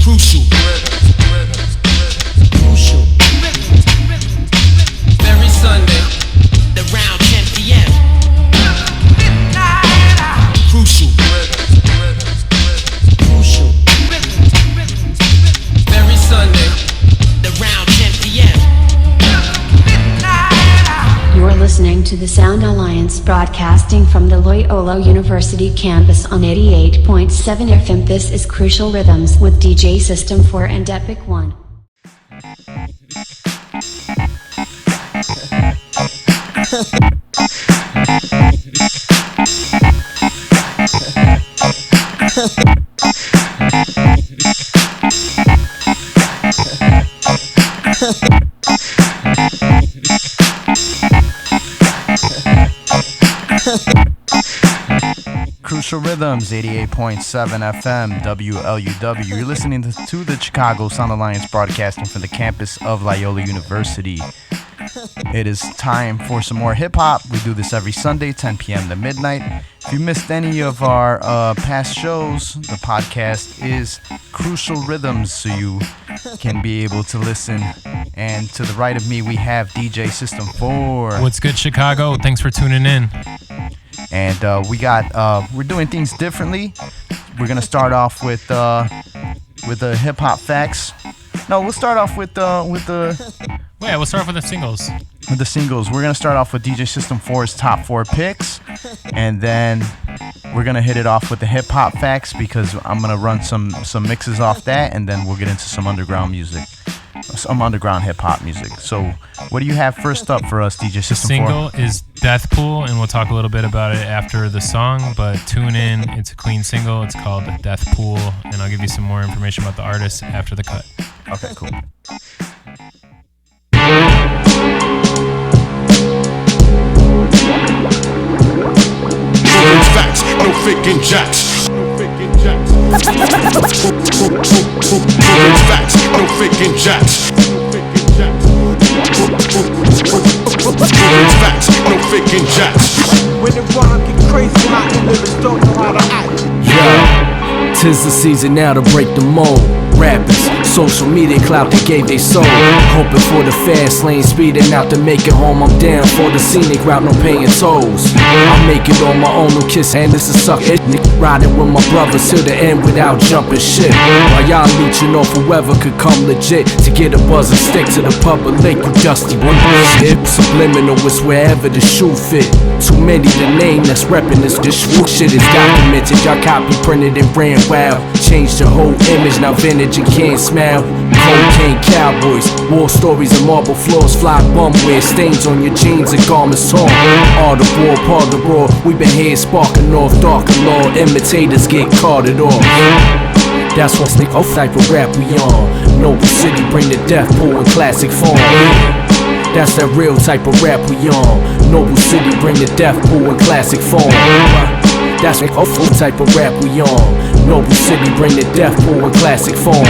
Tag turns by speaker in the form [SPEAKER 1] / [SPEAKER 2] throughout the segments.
[SPEAKER 1] Crucial. Crucial. Every Sunday, around 10 p.m. Crucial. Crucial. Every Sunday, around 10 p.m.
[SPEAKER 2] You're listening to the Sound Alliance broadcasting from the Loyola University campus on 88.7 FM. This is Crucial Rhythms with DJ System 4 and Epic One.
[SPEAKER 3] Crucial Rhythms, 88.7 FM, WLUW. You're listening to the Chicago Sound Alliance broadcasting from the campus of Loyola University. It is time for some more hip-hop. We do this every Sunday, 10 p.m. to midnight. If you missed any of our past shows, the podcast is Crucial Rhythms, so you can be able to listen. And to the right of me, we have DJ System 4.
[SPEAKER 4] What's good, Chicago? Thanks for tuning in.
[SPEAKER 3] And we're doing things differently. We're gonna start off with the hip hop facts. No, we'll start off with the.
[SPEAKER 4] Yeah, we'll start off with the singles.
[SPEAKER 3] With the singles, we're gonna start off with DJ System 4's top 4 picks, and then we're gonna hit it off with the hip hop facts because I'm gonna run some mixes off that, and then we'll get into some underground music. Some underground hip-hop music. So what do you have first up for us, DJ System 4?
[SPEAKER 4] Single is Death Pool, and we'll talk a little bit about it after the song, but tune in. It's a clean single. It's called Death Pool, and I'll give you some more information about the artist after the cut.
[SPEAKER 3] Okay, cool.
[SPEAKER 5] Facts, no faking jacks. Facts, no faking jacks. Facts, no faking jacks.
[SPEAKER 6] When the rhyme get crazy hot, the lyrics don't know how to act.
[SPEAKER 7] Yeah, 'tis the season now to break the mold. Rappers, social media clout that gave they soul. Hoping for the fast lane, speeding out to make it home. I'm down for the scenic route, no paying tolls. I make it on my own, no kiss, and this is suck it. Riding with my brothers till the end without jumping shit. While y'all leeching off whoever could come legit to get a buzz and stick to the public, you dusty one. Shit, subliminal is wherever the shoe fit. Too many to name that's reppin' this shit is documented. Y'all copy printed and ran wild. Changed the whole image, now vintage and can't smell. Cocaine cowboys, war stories of marble floors, fly bumwear, stains on your jeans and garments torn. All the war, part the raw, we been here sparking off darker law, imitators get carted off. That's what's the type of rap we on. Noble City bring the death pool in classic form. That's that real type of rap we on. Noble City bring the death pool in classic form. That's the type of rap we on. Noble City bring the death pool in classic form.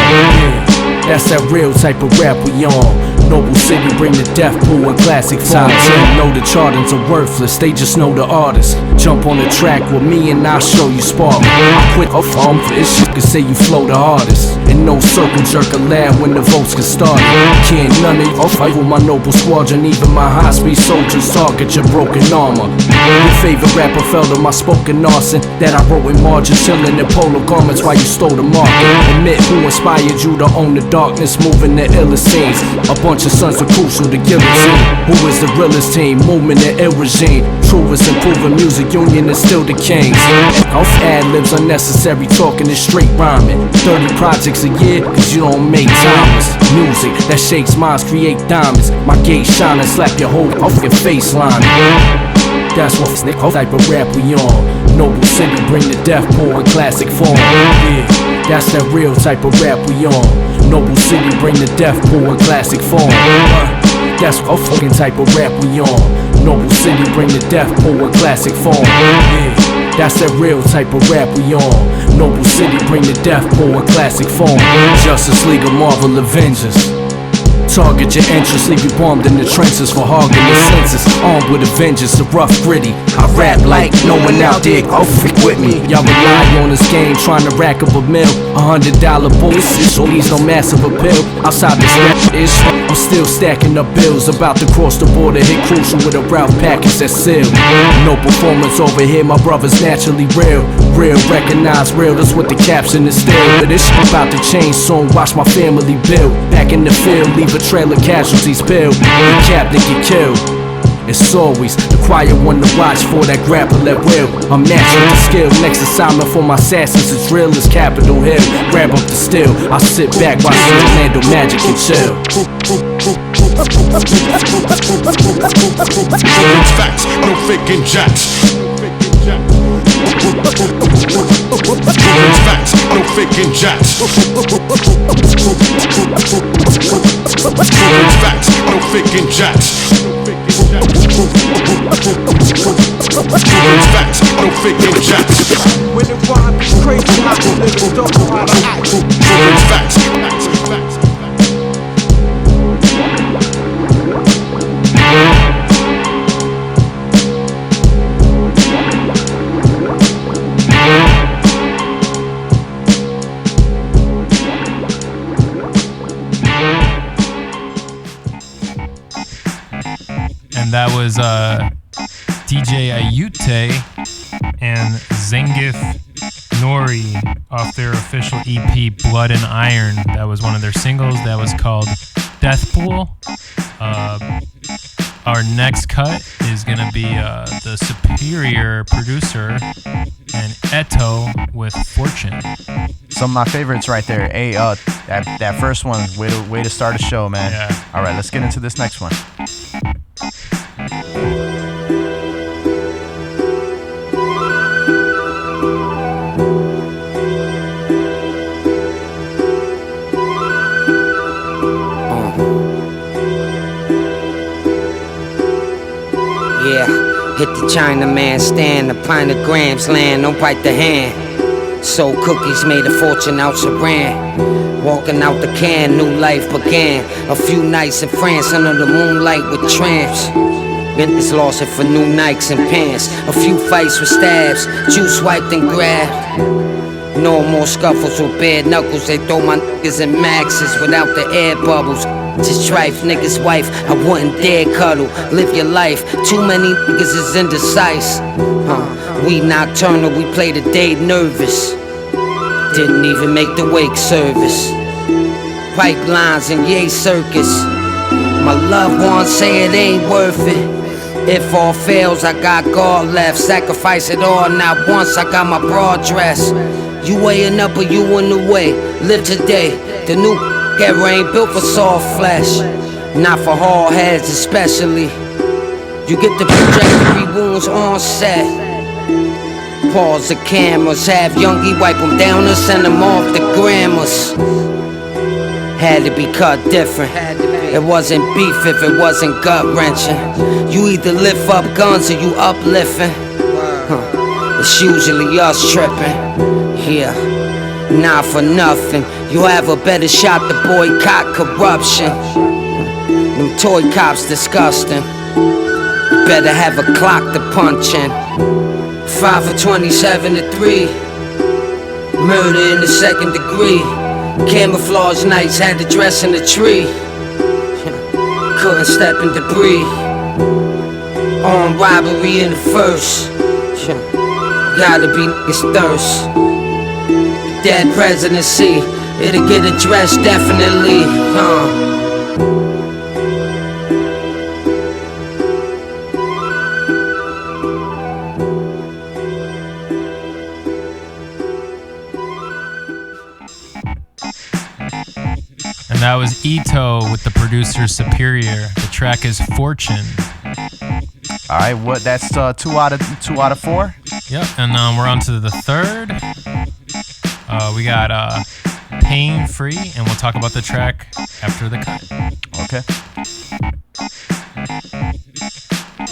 [SPEAKER 7] That's that real type of rap we on. Noble City bring the death pool in classic form. Top 10 know the chartings are worthless, they just know the artist. Jump on the track with me and I'll show you spark. I quit off for this shit, can say you flow the hardest. And no circle jerk allowed when the votes get started. Can't none of you fight with my noble squadron, even my high speed soldiers target your broken armor. Your favorite rapper fell to my spoken arson that I wrote in margin, chilling in polo garments while you stole the market. Admit who inspired you to own the darkness, moving the illest scenes. A bunch of sons are crucial to guillotine. Who is the realest team? Movement the ill regime. Truest improving music union is still the kings. Off ad-libs unnecessary, talking is straight rhyming. 30 projects a year, cause you don't make timeless music that shakes minds, create diamonds. My gate shining, slap your whole off your face line. That's what type of rap we on. Noble City bring the death pool in classic form. Yeah, that's that real type of rap we on. Noble City bring the death pool in classic form. That's a fucking type of rap we on. Noble City bring the death pool in classic form. Yeah, that's that real type of rap we on. Noble City bring the death pool in classic form. Justice League of Marvel Avengers. Target your entrance, leave you bombed in the trenches for hogging the census. Armed with a vengeance, a rough gritty. I rap like no one out there, go freak with me. Y'all rely on this game, trying to rack up a mill. $100 bonuses, so he's no massive appeal. Outside this rap ish, I'm still stacking up bills. About to cross the border, hit Crucial with a Ralph package that's sealed. No performance over here, my brother's naturally real. Real, recognize real, that's what the caption is still. But this shit about to change soon, watch my family build. Back in the field, leave a trail of casualties peeled. The captain get killed. It's always the quiet one to watch for that grapple at will. I'm natural to skill. Next assignment for my assassins is real as Capitol Hill. Grab up the steel. I sit back, watch Orlando Magic and chill.
[SPEAKER 5] It's facts, no faking jacks. It's facts, no faking jacks. It's facts, no faking jacks. It's facts, no faking jacks.
[SPEAKER 6] When the rhyme be crazy, I can live and don't know how to act.
[SPEAKER 5] It's facts, facts, facts.
[SPEAKER 4] And that was DJ Ayute and Zangief Nori off their official EP Blood and Iron. That was one of their singles. That was called Death Pool. Our next cut is going to be the Superior producer and Eto with Fortune.
[SPEAKER 3] Some of my favorites right there. Hey, that first one, way to start a show, man.
[SPEAKER 4] Yeah.
[SPEAKER 3] All right, let's get into this next one.
[SPEAKER 8] Yeah, hit the Chinaman stand, a pint of grams land, don't bite the hand. Sold cookies, made a fortune out Saran. Walking out the can, new life began. A few nights in France under the moonlight with tramps. Business lost it for new Nikes and pants. A few fights with stabs, juice wiped and grabbed. No more scuffles with bare knuckles. They throw my niggas in maxes without the air bubbles. Just trife, niggas' wife, I wouldn't dare cuddle. Live your life, too many niggas is indecisive. We nocturnal, we play the day nervous. Didn't even make the wake service. Pipelines and yay circus. My loved ones say it ain't worth it. If all fails, I got God left. Sacrifice it all, not once, I got my broad dress. You weighing up or you in the way. Live today, the new era ain't built for soft flesh. Not for hard heads especially. You get the trajectory wounds on set. Pause the cameras, have Youngie wipe them down and send them off the grammars. Had to be cut different. It wasn't beef if it wasn't gut-wrenching. You either lift up guns or you uplifting. It's usually us tripping. Yeah, not for nothing. You have a better shot to boycott corruption. Them toy cops disgusting. You better have a clock to punch in. 5 for 27 to 3. Murder in the second degree. Camouflage nights had to dress in the tree. Couldn't step in debris. Armed robbery in the first. Gotta be niggas thirst. Dead presidency, it'll get addressed definitely.
[SPEAKER 4] And that was Ito with the producer Superior. The track is Fortune.
[SPEAKER 3] All right, what? That's 2 out of 4.
[SPEAKER 4] Yep, and we're on to the third. We got Pain Free, and we'll talk about the track after the cut.
[SPEAKER 3] Okay.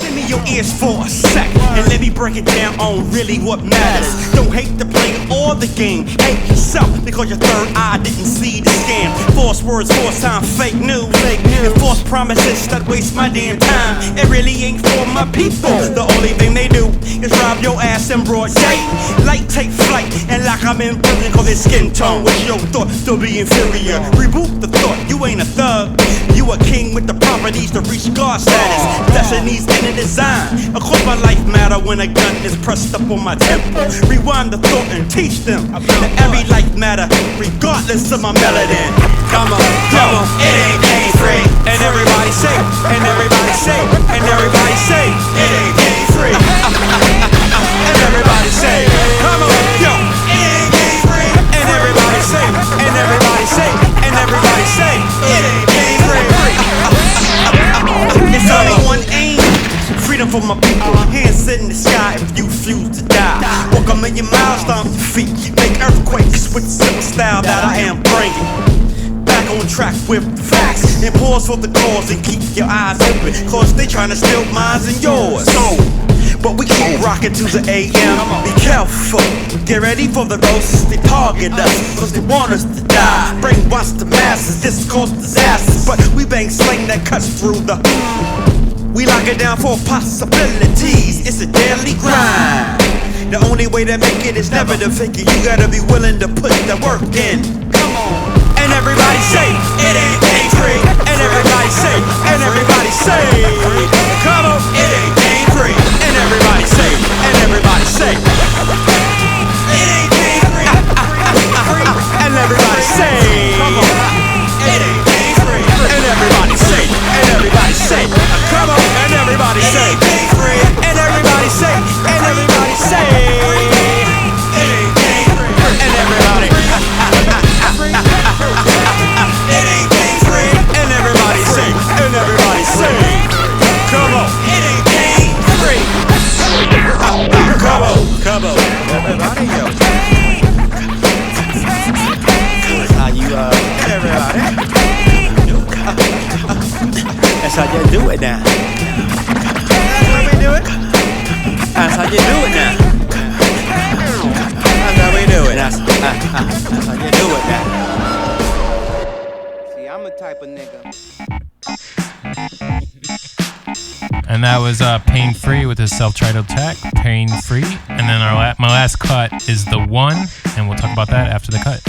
[SPEAKER 6] Lend me your ears for a sec and let me break it down on really what matters. Don't hate the player or the game. Hate yourself because your third eye didn't see the scam. False words, false time, fake news. And false promises that waste my damn time. It really ain't for my people. The only thing they do is rob your ass in broad day. Light take flight and like I'm in prison cause it's skin tone. What's your thought to be inferior? Reboot the thought, you ain't a thug. You a king with the properties to reach God status. Destinies in a design. Of course my life matter when a gun is pressed up on my temple. Rewind the thought and teach them that every life matter regardless of my melanin. Come on, it ain't game free. And everybody say, and everybody say, and everybody say, it ain't game free. And everybody say, come on, yo, it ain't game free. And everybody say, and everybody say, and everybody say, it ain't game free. It's only one aim. Freedom for my people, hands in the sky if you refuse to die. Walk a million miles, stomp your feet, make earthquakes with the simple style that I am bringing. Back on track with the facts, and pause for the cause and keep your eyes open, cause they tryna steal mine and yours. But we keep rocking to the AM. Be careful, get ready for the roast. They target us, cause they want us to die. Brainwash the masses, this cause disasters. But we bang slang that cuts through the. We lock it down for possibilities. It's a daily grind. The only way to make it is never to fake it. You gotta be willing to put the work in. Come on. And everybody say, it ain't game free. And everybody say, and everybody say, come on, it ain't game free. And everybody say, and everybody say, it ain't game free. And everybody say, come on, it ain't game free. And everybody say, and everybody say, come on, and everybody say, it ain't game free. And everybody say, and everybody say, it ain't game free. And everybody, it ain't game free. And everybody say, and everybody say, come on, it ain't game free. Come on, come on, everybody, yo. How you, everybody? That's how you do it now. That's how we do it. That's how you do it now. That's how we do it. That's how you do it now. See, I'm the type of nigga.
[SPEAKER 4] And that was Pain Free with his self-titled track, Pain Free. And then my last cut is The One, and we'll talk about that after the cut.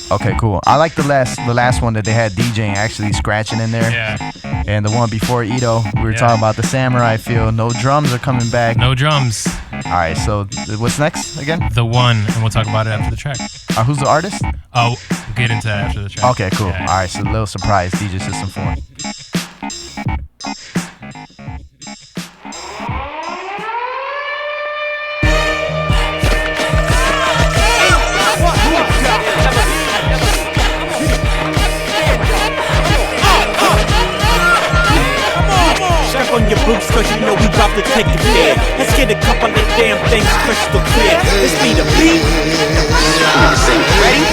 [SPEAKER 3] Okay, cool. I like the last one that they had DJing actually scratching in there.
[SPEAKER 4] Yeah.
[SPEAKER 3] And the one before Ito, we were talking about the samurai feel. No drums are coming back.
[SPEAKER 4] No drums.
[SPEAKER 3] All right, so what's next again?
[SPEAKER 4] The One, and we'll talk about it after the track.
[SPEAKER 3] Who's the artist?
[SPEAKER 4] Oh, we'll get into that after the track.
[SPEAKER 3] Okay, cool.
[SPEAKER 4] Yeah.
[SPEAKER 3] All right, so a little surprise, DJ System 4.
[SPEAKER 6] Strap on your boots, cause you know we bout to take it there. Let's get a couple of damn things crystal clear. Let's be the beat. Ready?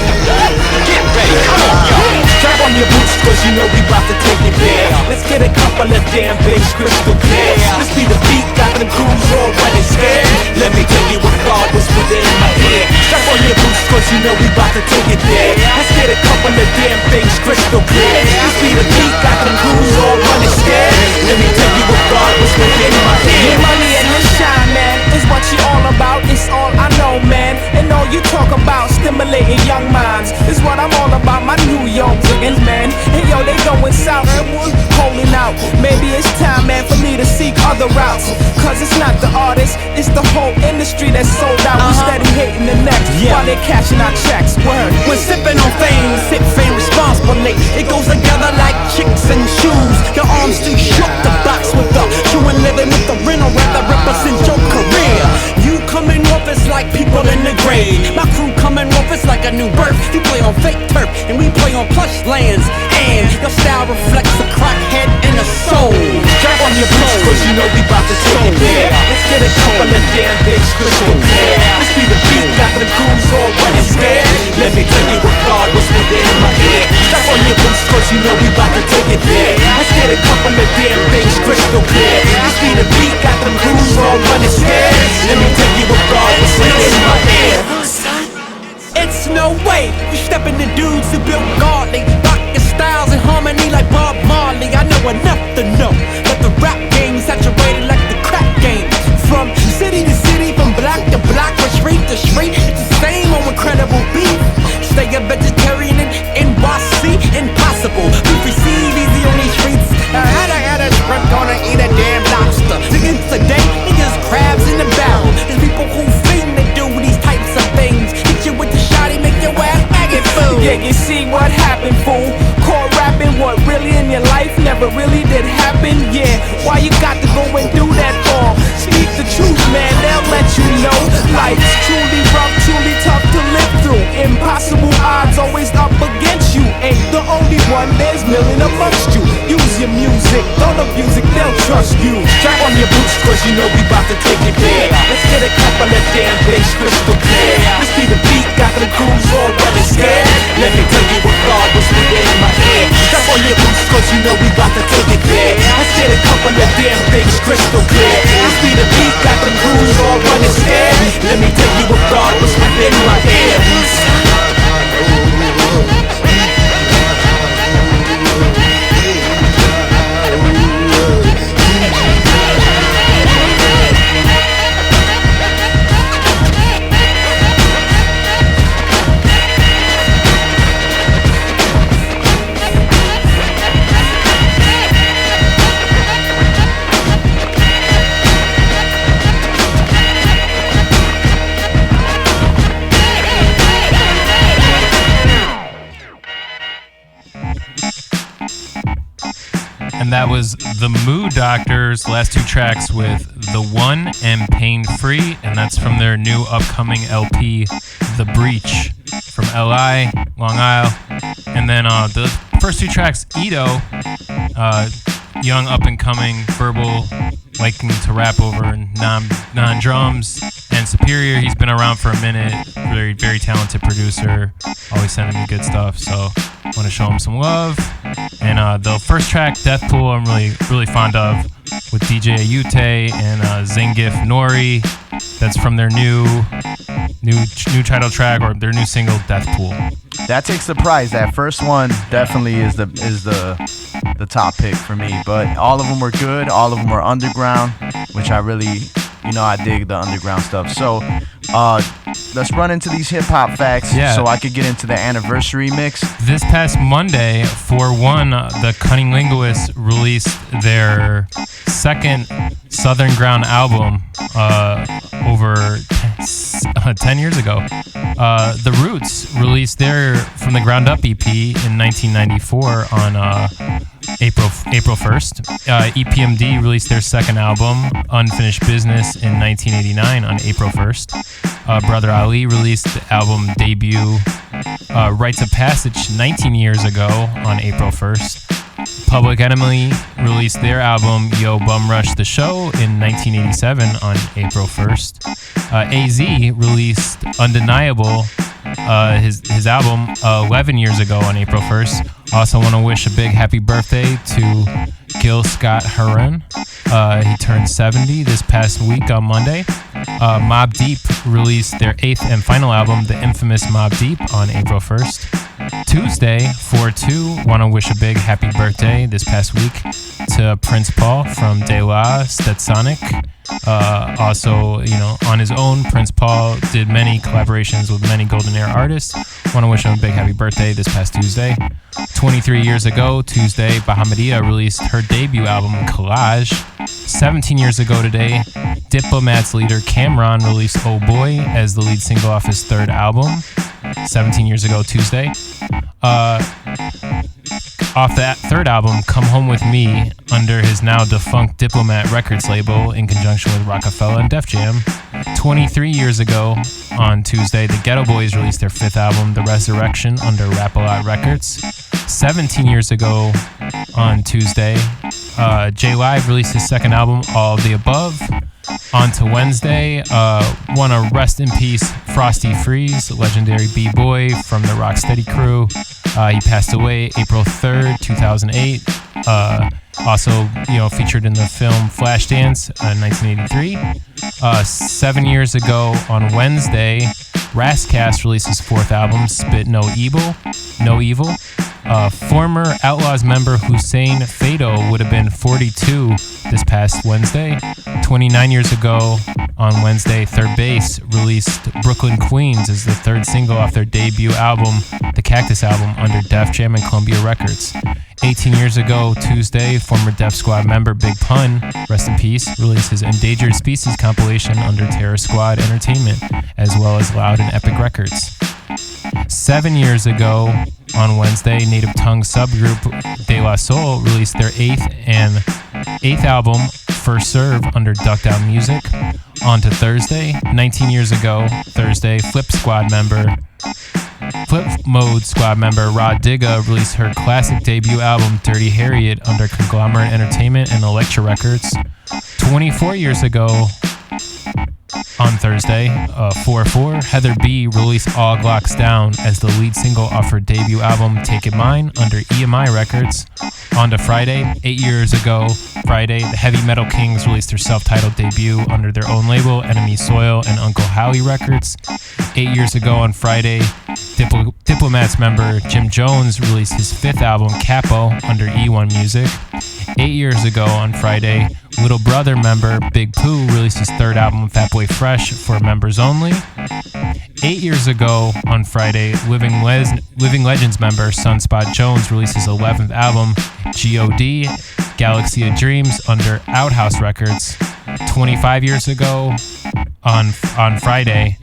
[SPEAKER 6] Get ready, come on, y'all. Strap on your boots, cause you know we bout to take it there. Let's get a couple of damn things crystal clear. Let's be the beat, got them crews all running scared. Let me tell you what God was within my ear. Strap on your boots, cause you know we bout to take it there. Let's get a couple of damn things crystal clear. Let's be the beat, got them crews all running scared. Let me tell you what God was within my ear.
[SPEAKER 9] Your money and the shine, man, is what you all about. It's all I know, man. And all you talk about, stimulating young minds, is what I'm all about. My New York niggas, man. And yo, they going south, holding out. Maybe it's time, man, for me to seek other routes. Cause it's not the artist, it's the whole industry that's sold out. We steady hating the next while they cashing our checks. Word.
[SPEAKER 6] When sipping on fame, sip fame responsibly. It goes together like chicks and shoes. Your arms too short to box with the true and living with the rental rather represent your career. You coming off as like people in the grave. My crew coming off as like a new birth. You play on fake turf and we play on plush lands. And your style reflects a crackhead and a soul. Strap on your boots, cause you know we bout to take it there. Let's get a couple of damn things crystal clear. Let's be the beat, got the crews all running scared. Let me tell you what God was within my ear. Strap on your boots, cause you know we bout to take it there. Let's get a couple of damn things crystal clear. Let's be the beat, got the crews all running scared. Let me tell you what God was within my ear.
[SPEAKER 9] rapping? Yeah, why you got to go and do that for? Speak the truth, man, they'll let you know. Life's truly rough, truly tough to live through. Impossible odds always up against you. Ain't the only one, there's million amongst you. Use your music, don't abuse it, they'll trust you.
[SPEAKER 10] Strap on your boots, cause you know we bout to take it there. Let's get a couple of damn bass crystal clear. Let's be the beat, got the grooves all well and scared. Let me tell you what God was within my ear. Strap on your boots, cause you know we bout to take it there. Let's get a couple of damn bass crystal clear. Let's be the beat, got the grooves all well and scared. Let me tell you what God was within my ear.
[SPEAKER 4] And that was the Mood Doctors, last two tracks with The One and Pain Free, and that's from their new upcoming LP, The Breach, from LI, Long Isle. And then the first two tracks, Ito, young up-and-coming verbal, liking to rap over non-drums, and Superior, he's been around for a minute, very, very talented producer, always sending me good stuff, so want to show him some love. And the first track, Death Pool, I'm really fond of, with DJ Ayute and Zingif Nori. That's from their new title track, or their new single, Death Pool.
[SPEAKER 3] That takes the prize. That first one definitely is the top pick for me. But all of them were good. All of them were underground, which I really, I dig the underground stuff. So let's run into these hip hop facts so I could get into the anniversary mix.
[SPEAKER 4] This past Monday, for one, the Cunning Linguists released their second Southern Ground album over 10 years ago. The Roots released their From the Ground Up EP in 1994 on April 1st. EPMD released their second album, Unfinished Business, in 1989 on April 1st. Brother Ali released the album debut, Rites of Passage, 19 years ago on April 1st. Public Enemy released their album Yo Bum Rush the Show in 1987 on April 1st. AZ released Undeniable, his album 11 years ago on April 1st. Also want to wish a big happy birthday to Gil Scott-Heron. He turned 70 this past week on Monday. Mobb Deep released their 8th and final album, the infamous Mobb Deep, on April 1st. Tuesday, 4/2, want to wish a big happy birthday this past week to Prince Paul from De La Stetsonic. Also, on his own, Prince Paul did many collaborations with many Golden Era artists. Want to wish him a big happy birthday this past Tuesday. 23 years ago, Tuesday, Bahamadia released her debut album, Collage. 17 years ago today, Diplomat's leader Cameron released Oh Boy as the lead single off his third album. 17 years ago Tuesday. Off that third album, Come Home With Me, under his now defunct Diplomat Records label in conjunction with Rockefeller and Def Jam. 23 years ago on Tuesday, the Ghetto Boys released their fifth album, The Resurrection, under Rap-A-Lot Records. 17 years ago on Tuesday, J Live released his second album, All of the Above. On to Wednesday, want to rest in peace Frosty Freeze, legendary B-boy from the Rocksteady crew. He passed away April 3rd, 2008. Also, featured in the film Flashdance in 1983. 7 years ago on Wednesday, Rascast released his fourth album, Spit No Evil. Former Outlaws member Hussein Fado would have been 42 this past Wednesday. 29 years ago on Wednesday, Third Base released Brooklyn Queens as the third single off their debut album, the Cactus album, under Def Jam and Columbia Records. 18 years ago, Tuesday, former Def Squad member Big Pun, rest in peace, released his Endangered Species compilation under Terror Squad Entertainment, as well as Loud and Epic Records. 7 years ago, on Wednesday, Native Tongue subgroup De La Soul released their 8th and 8th album, First Serve, under Duck Down Music. On to Thursday. 19 years ago, Thursday, Flip Mode Squad member Rod Digga released her classic debut album, Dirty Harriet, under Conglomerate Entertainment and Elektra Records. 24 years ago, on Thursday, 4/4, Heather B released All Glocks Down as the lead single off her debut album, Take It Mine, under EMI Records. On to Friday, 8 years ago, Friday, the Heavy Metal Kings released their self-titled debut under their own label, Enemy Soil and Uncle Howie Records. 8 years ago on Friday, Diplomats member Jim Jones released his 5th album, Capo, under E1 Music. 8 years ago on Friday, Little Brother member Big Pooh released his 3rd album, Fatboy Fresh, for members only. 8 years ago on Friday, Living Legends member Sunspot Jones released his 11th album, G.O.D., Galaxy of Dreams, under Outhouse Records. 25 years ago on Friday,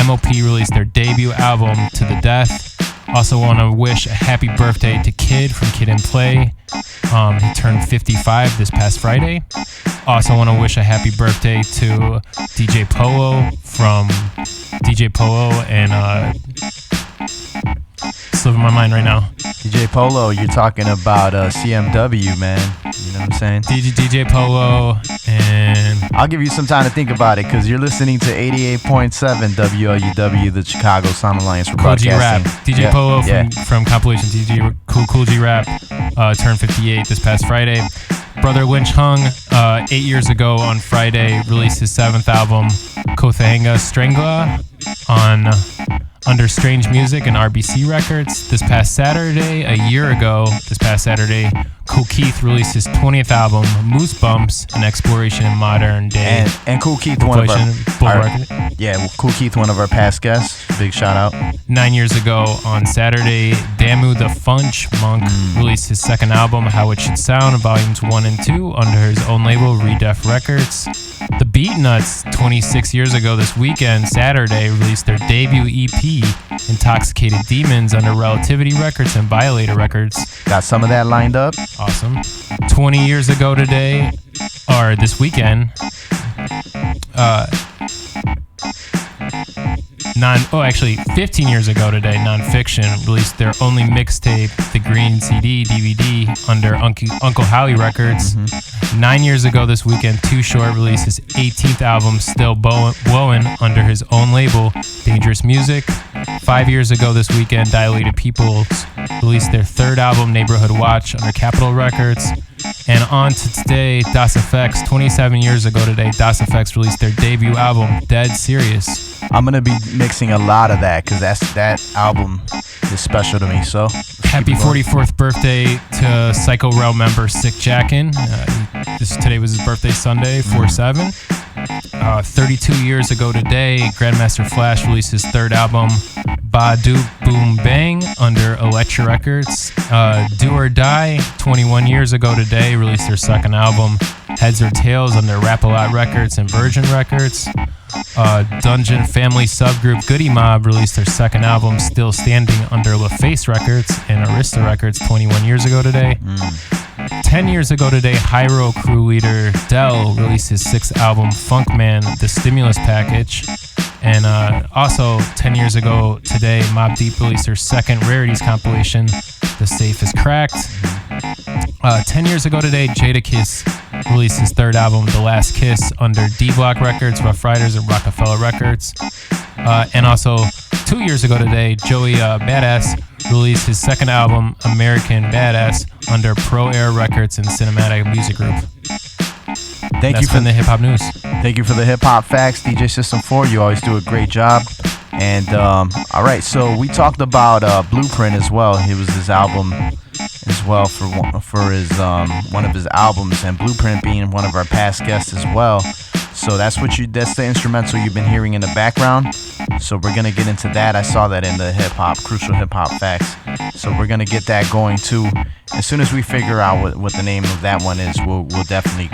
[SPEAKER 4] MOP released their debut album, To the Death. Also want to wish a happy birthday to Kid from Kid and Play. He turned 55 this past Friday. Also want to wish a happy birthday to DJ Polo from DJ Polo and slipping my mind right now.
[SPEAKER 3] DJ Polo, you're talking about CMW, man. You know what I'm saying?
[SPEAKER 4] DJ Polo, and
[SPEAKER 3] I'll give you some time to think about it because you're listening to 88.7 WLUW, the Chicago Sound Alliance for
[SPEAKER 4] Cool G Rap.
[SPEAKER 3] broadcasting.
[SPEAKER 4] DJ Polo from compilation DJ Cool G Rap turned 58 this past Friday. Brother Lynch Hung, 8 years ago on Friday, released his 7th album, Kothanga Strangla, under Strange Music and RBC Records. This past Saturday, a year ago, Kool Keith released his 20th album, Moose Bumps, an exploration in modern day.
[SPEAKER 3] And Kool Keith, one of Kool Keith, one of our past guests. Big shout out.
[SPEAKER 4] 9 years ago on Saturday, Damu the Funch Monk released his 2nd album, How It Should Sound, volumes 1 and 2, under his own label, Redef Records. The Beatnuts, 26 years ago this weekend, Saturday, released their debut EP, Intoxicated Demons, under Relativity Records and Violator Records.
[SPEAKER 3] Got some of that lined up.
[SPEAKER 4] Awesome. 20 years ago today, or this weekend, 15 years ago today, Nonfiction released their only mixtape, The Green CD DVD, under Uncle Howie Records. 9 years ago this weekend, Too Short released his 18th album, Still Blowin', under his own label, Dangerous Music. 5 years ago this weekend, Dilated Peoples released their 3rd album, Neighborhood Watch, under Capitol Records. And on to today, Das EFX. 27 years ago today, Das EFX released their debut album, Dead Serious.
[SPEAKER 3] I'm going to be mixing a lot of that because that album is special to me. So
[SPEAKER 4] happy 44th birthday to Psycho Realm member Sick Jackin. Today was his birthday, Sunday, 4/7. 32 years ago today, Grandmaster Flash released his 3rd album, Ba Doop Boom Bang, under Elektra Records. Do or Die, 21 years ago today, released their 2nd album, Heads or Tails, under Rap-A-Lot Records and Virgin Records. Dungeon Family subgroup Goody Mob released their 2nd album, Still Standing, under LaFace Records and Arista Records 21 years ago today. 10 years ago today, Hyro crew leader Dell released his 6th album, Funkman, The Stimulus Package. And also 10 years ago today, Mobb Deep released their 2nd Rarities compilation, The Safe is Cracked. 10 years ago today, Jadakiss released his 3rd album, The Last Kiss, under D-Block Records, Rough Riders, and Rockefeller Records. And also 2 years ago today, Joey Badass released his 2nd album, American Badass, under Pro Air Records and Cinematic Music Group.
[SPEAKER 3] Thank
[SPEAKER 4] That's
[SPEAKER 3] you for
[SPEAKER 4] the hip hop news.
[SPEAKER 3] Thank you for the hip hop facts, DJ System 4. You always do a great job. And all right, so we talked about Blueprint as well. It was his album as well for his one of his albums, and Blueprint being one of our past guests as well. So that's the instrumental you've been hearing in the background. So we're gonna get into that. I saw that in the crucial hip hop facts. So we're gonna get that going too. as soon as we figure out what the name of that one is, we'll definitely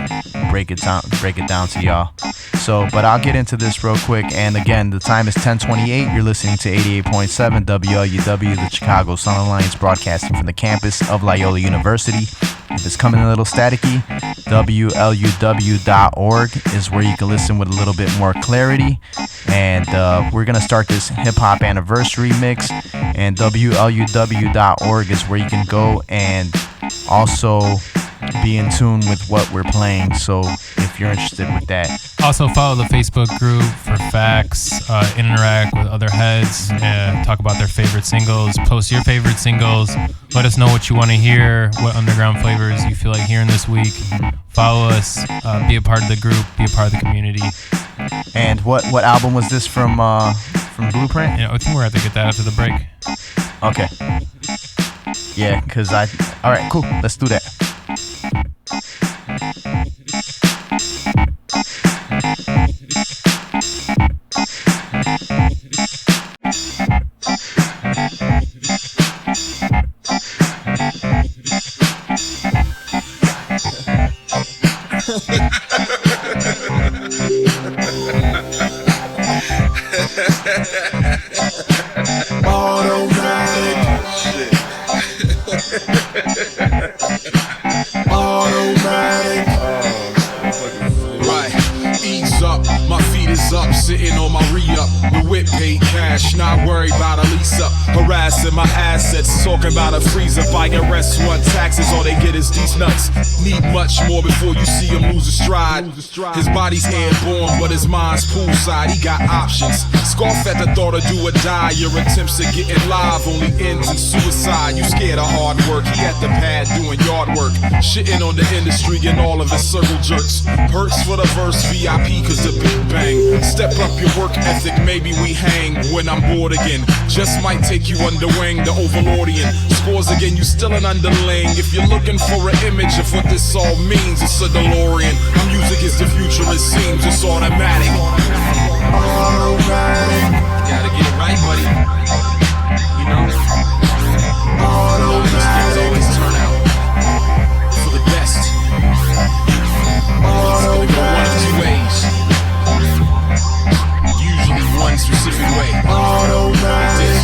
[SPEAKER 3] break it down to y'all. So, but I'll get into this real quick. And again, the time is 10:28. You're listening to 88.7 WLUW, the Chicago Sun Alliance, broadcasting from the campus of Loyola University. If it's coming a little staticky, WLUW.org is where you can listen with a little bit more clarity. And we're going to start this hip-hop anniversary mix. And WLUW.org is where you can go and also be in tune with what we're playing. So if you're interested with that.
[SPEAKER 4] Also follow the Facebook group for facts, interact with other heads, talk about their favorite singles, post your favorite singles, let us know what you want to hear, what underground flavors you feel like hearing this week. Follow us, be a part of the group, be a part of the community.
[SPEAKER 3] And what album was this from Blueprint?
[SPEAKER 4] Yeah, I think we're going to have to get that after the break.
[SPEAKER 3] Okay. Yeah, because alright, cool, let's do that.
[SPEAKER 5] Sitting on my re-up, the whip paid cash, not worried about a lease up. Harassing my assets, talking about a freezer, buying rest one taxes, all they get is these nuts. Need much more before you see him lose a stride. His body's airborne, but his mind's poolside, he got options. Scoff at the thought of do or die, your attempts at getting live only ends in suicide. You scared of hard work, he at the pad doing yard work. Shitting on the industry and all of his circle jerks. Perks for the verse, VIP cause the big bang. Step up your work ethic, maybe we hang when I'm bored again. Just might take you under wing, the overlordian. Scores again, you still an underling. If you're looking for an image of what this all means, it's a DeLorean. My music is the future, it seems, it's automatic. Automatic. Gotta get it right, buddy. You know? Automatic. Always turn out for the best. Automatic. Go one of two ways. One specific way. Automatic.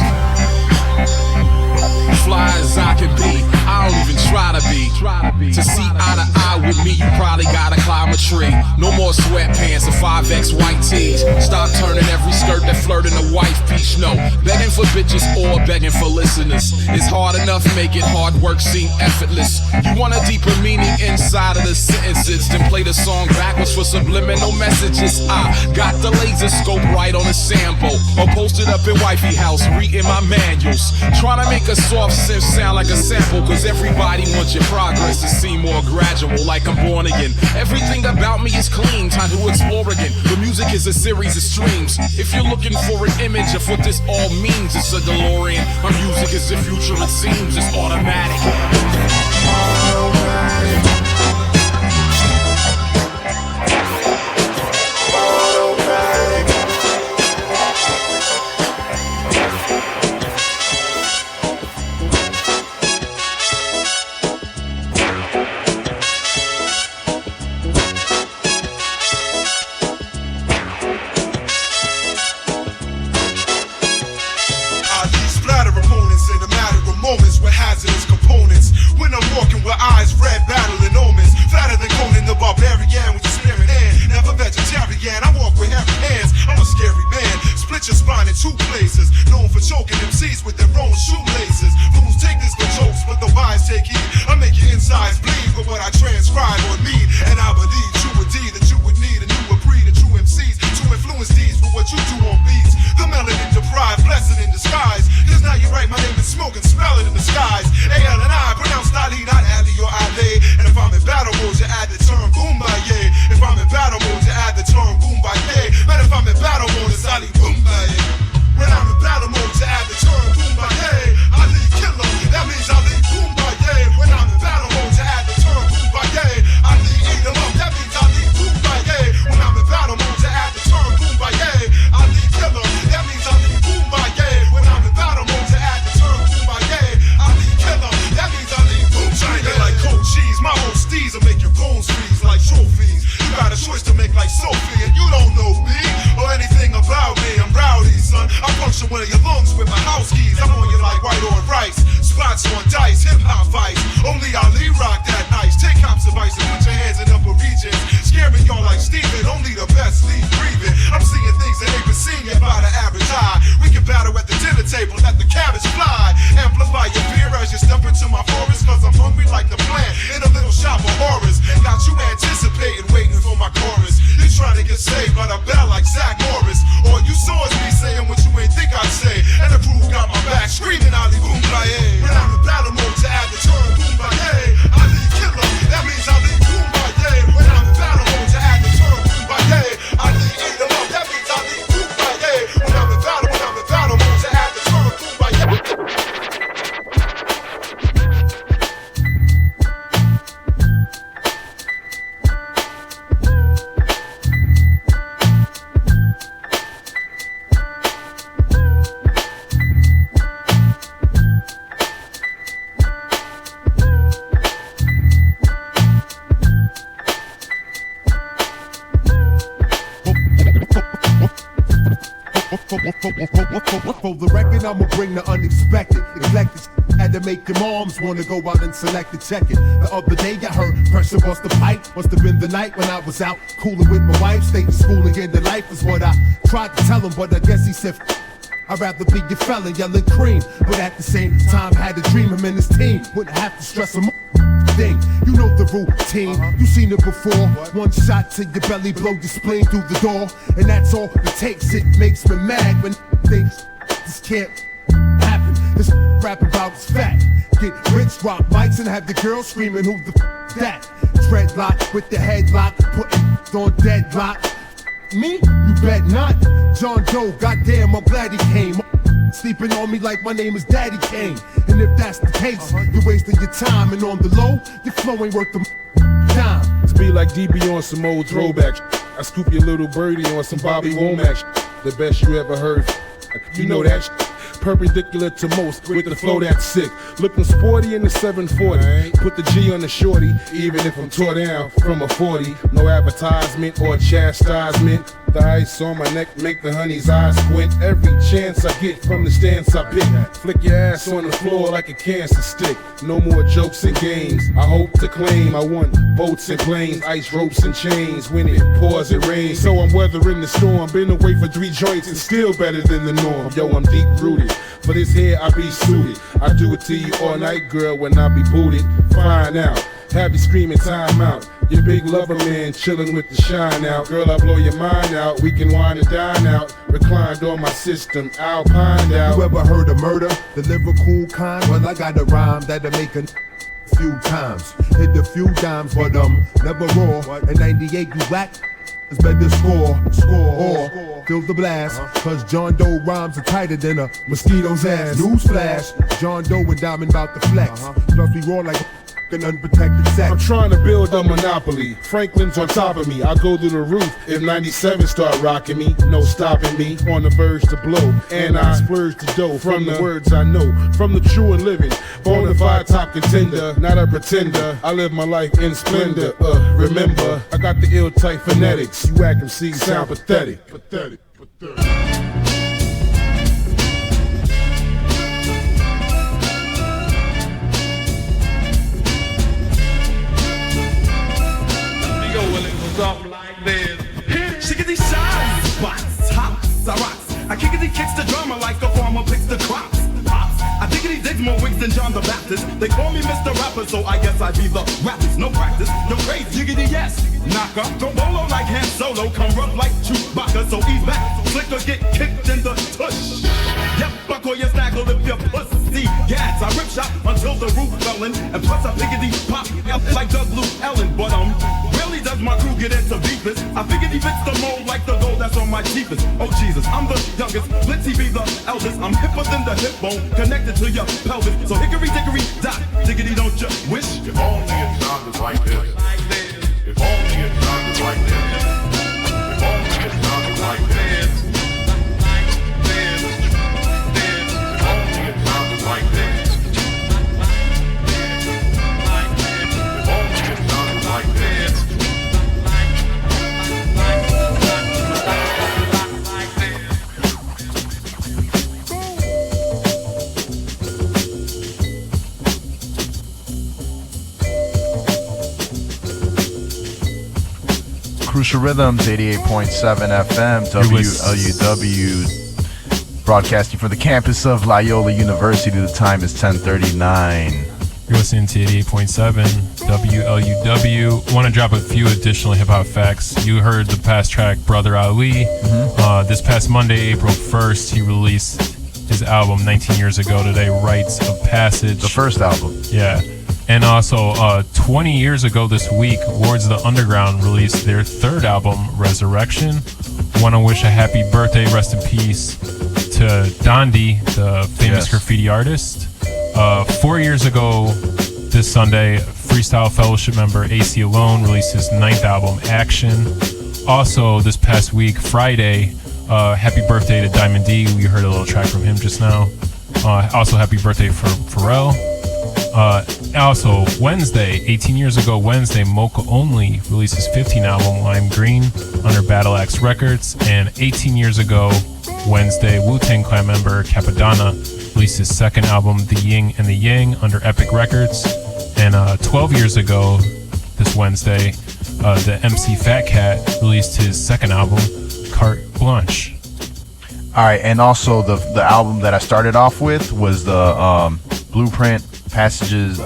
[SPEAKER 5] Fly as I can be, I don't even try to be. To see eye to eye with me, you probably gotta climb a tree. No more sweatpants or 5X white tees. Stop turning every skirt that flirting a wife piece. No, begging for bitches or begging for listeners. It's hard enough making hard work seem effortless. You want a deeper meaning inside of the sentences, then play the song backwards for subliminal messages. I got the laser scope right on the sample, or posted up in wifey house reading my manuals. Trying to make a soft synth sound like a sample, cause everybody wants your progress to seem more gradual, like I'm born again. Everything about me is clean, time to explore again. The music is a series of streams. If you're looking for an image of what this all means, it's a DeLorean. My music is the future, it seems, it's automatic.
[SPEAKER 11] Hazardous components when I'm walking with eyes red. broskies, I'm on you like white on rice. Spots on dice, hip-hop fights. Only Ali rock that nice. Take cops advice and put your hands in upper regions. Scaring y'all like Steven, only the best leave breathing. I'm seeing things that ain't been seen yet by the average eye. We can battle at the dinner table, let the cabbage fly. Amplify your fear as you step into my forest, cause I'm hungry like the plant in a little shop of horrors. Got you anticipating, waiting for my chorus. You trying to get saved by the bell like Zach Morris. All you saw is me saying what you ain't think I'd say. And the crew got my back, screaming Ali Boombaye. When I'm in battle mode to add the term Boombaye. Ali killer, that means Ali Boombaye. When I'm in battle mode to add the term Boombaye. Ali eat them up, that means Ali Boombaye. When I'm in battle mode to add the term Boombaye.
[SPEAKER 12] For the record, I'ma bring the unexpected. Neglected, had to make your moms wanna go out and select it, check it. The other day I heard pressure bust the pipe. Must have been the night when I was out cooling with my wife. Stayed in school and getting life is what I tried to tell him, but I guess he said I'd rather be your fella, yelling cream. But at the same time, had to dream him and his team wouldn't have to stress him thing. You know the routine, you seen it before. One shot to your belly, blow your spleen through the door. And that's all it takes, it makes me mad when things just can't happen. This rap about is fat. Get rich, rock mics and have the girl screaming, who the that? Dreadlock with the headlock, putting on deadlock. Me? You bet not. John Doe, goddamn, I'm glad he came. Sleeping on me like my name is Daddy Kane. And if that's the case, you're wasting your time. And on the low, your flow ain't worth the time.
[SPEAKER 13] It's be like DB on some old throwback. I scoop your little birdie on some Bobby Womack. The best you ever heard. You know that perpendicular to most with the flow that's sick. Looking sporty in the 740. Put the G on the shorty, even if I'm tore down from a 40. No advertisement or chastisement. The ice on my neck make the honey's eyes squint. Every chance I get from the stance I pick. Flick your ass on the floor like a cancer stick. No more jokes and games. I hope to claim I want boats and planes, ice ropes and chains. When it pours it rains. So I'm weathering the storm. Been away for 3 joints and still better than the norm. Yo, I'm deep rooted. For this here I be suited. I do it to you all night, girl, when I be booted. Find out. Have you screaming time out. Your big lover man chillin' with the shine out. Girl, I blow your mind out. We can wine and dine out. Reclined on my system, alpine out.
[SPEAKER 12] You ever heard of murder? The lyrical kind? Well, I got a rhyme that'll make a few times. Hit a few dimes, but never raw. In 98 you whack. It's better score, or feel the blast. Cause John Doe rhymes are tighter than a mosquito's ass. Newsflash, John Doe and Diamond about to flex. Plus we roll like an unprotected sex.
[SPEAKER 13] I'm trying to build a monopoly. Franklin's on top of me. I go through the roof if 97 start rocking me. No stopping me. On the verge to blow. And I splurge the dough from the words I know. From the true and living. Bonafide top contender. Not a pretender. I live my life in splendor. Remember, I got the ill type phonetics. You whack MCs sound pathetic. Pathetic.
[SPEAKER 14] Something like this. Shiggity shine spots, hops, I rocks. I kickity kicks the drummer like a farmer picks the crops. Pops. I diggity digs more wigs than John the Baptist. They call me Mr. Rapper, so I guess I be the rappers. No practice, no craze, jiggity yes. Knocker, go bolo like Han Solo, come rough like Chewbacca. So ease back, slick or get kicked in the tush. Yep, I call you snaggle if you're pussy. Gads, I rip shot until the roof fell in. And plus I piggity pop like Doug Luke Ellen. But really does my crew get into beefers? I figured he fits the mold like the gold that's on my cheapest. Oh Jesus, I'm the youngest, Blitzy be the eldest. I'm hipper than the hip bone, connected to your pelvis. So hickory dickory dock, diggity don't you wish?
[SPEAKER 15] If only it sounded like this. If only it sounded like this. If only it sounded like this. If only it sounded like this. If only it sounded like this.
[SPEAKER 3] Crucial Rhythms, 88.7 FM, WLUW, broadcasting from the campus of Loyola University. The time is 10:39.
[SPEAKER 4] You're listening to 88.7 WLUW. Want to drop a few additional hip-hop facts. You heard the past track, Brother Ali. This past Monday, April 1st, he released his album 19 years ago today, Rites of Passage.
[SPEAKER 3] The first album.
[SPEAKER 4] Yeah. And also, 20 years ago this week, Wards of the Underground released their third album, Resurrection. Want to wish a happy birthday, rest in peace, to Dondi, the famous graffiti artist. 4 years ago this Sunday, Freestyle Fellowship member AC Alone released his 9th album, Action. Also, this past week, Friday, happy birthday to Diamond D. We heard a little track from him just now. Also, happy birthday for Pharrell. Also, Wednesday, 18 years ago Wednesday, Mocha Only released his 15th album, Lime Green, under Battle Axe Records. And 18 years ago Wednesday, Wu-Tang Clan member Capadonna released his second album, The Yin and the Yang, under Epic Records. And 12 years ago this Wednesday, the MC Fat Cat released his second album, Carte Blanche.
[SPEAKER 3] All right, and also the album that I started off with was the Blueprint Passages,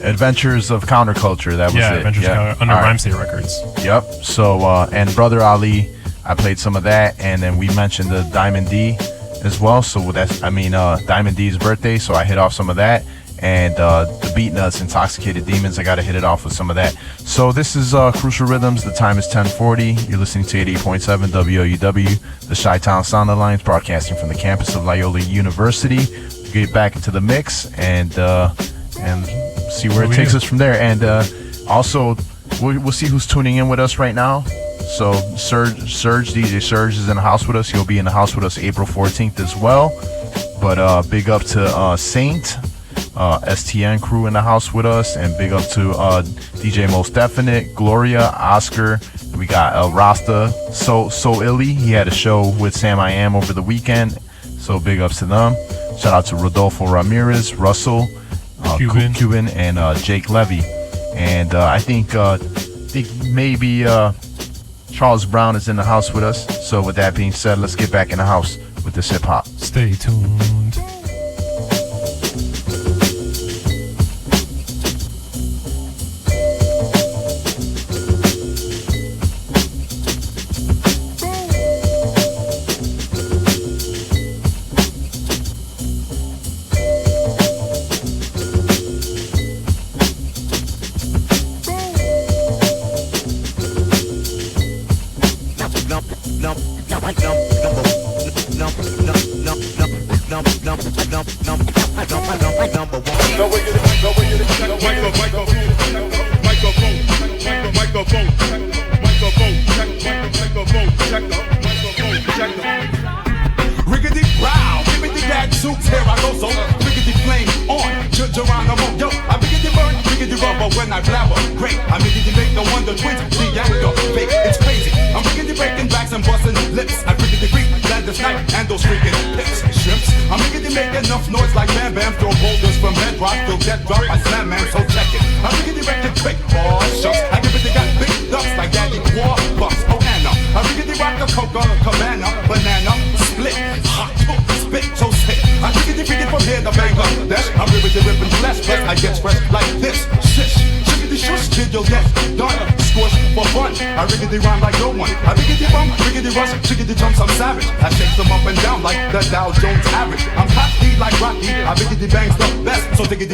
[SPEAKER 3] Adventures of Counterculture. That was it.
[SPEAKER 4] Adventures under Rhymesay Records.
[SPEAKER 3] Yep. So and Brother Ali, I played some of that, and then we mentioned the Diamond D as well. So that's Diamond D's birthday. So I hit off some of that, and the Beatnuts, Intoxicated Demons. I got to hit it off with some of that. So this is Crucial Rhythms. The time is 10:40. You're listening to 88.7 WLUW, the Chi-Town Sound Alliance, broadcasting from the campus of Loyola University. Get back into the mix and see where it takes us from there. And also, we'll see who's tuning in with us right now. So DJ Surge is in the house with us. He'll be in the house with us April 14th as well. But big up to Saint, STN crew in the house with us, and big up to DJ Most Definite, Gloria, Oscar. We got Rasta, So Illy. He had a show with Sam I Am over the weekend. So big ups to them. Shout out to Rodolfo Ramirez, Russell, Cuban, and Jake Levy. And I think maybe Charles Brown is in the house with us. So with that being said, let's get back in the house with this hip hop.
[SPEAKER 4] Stay tuned.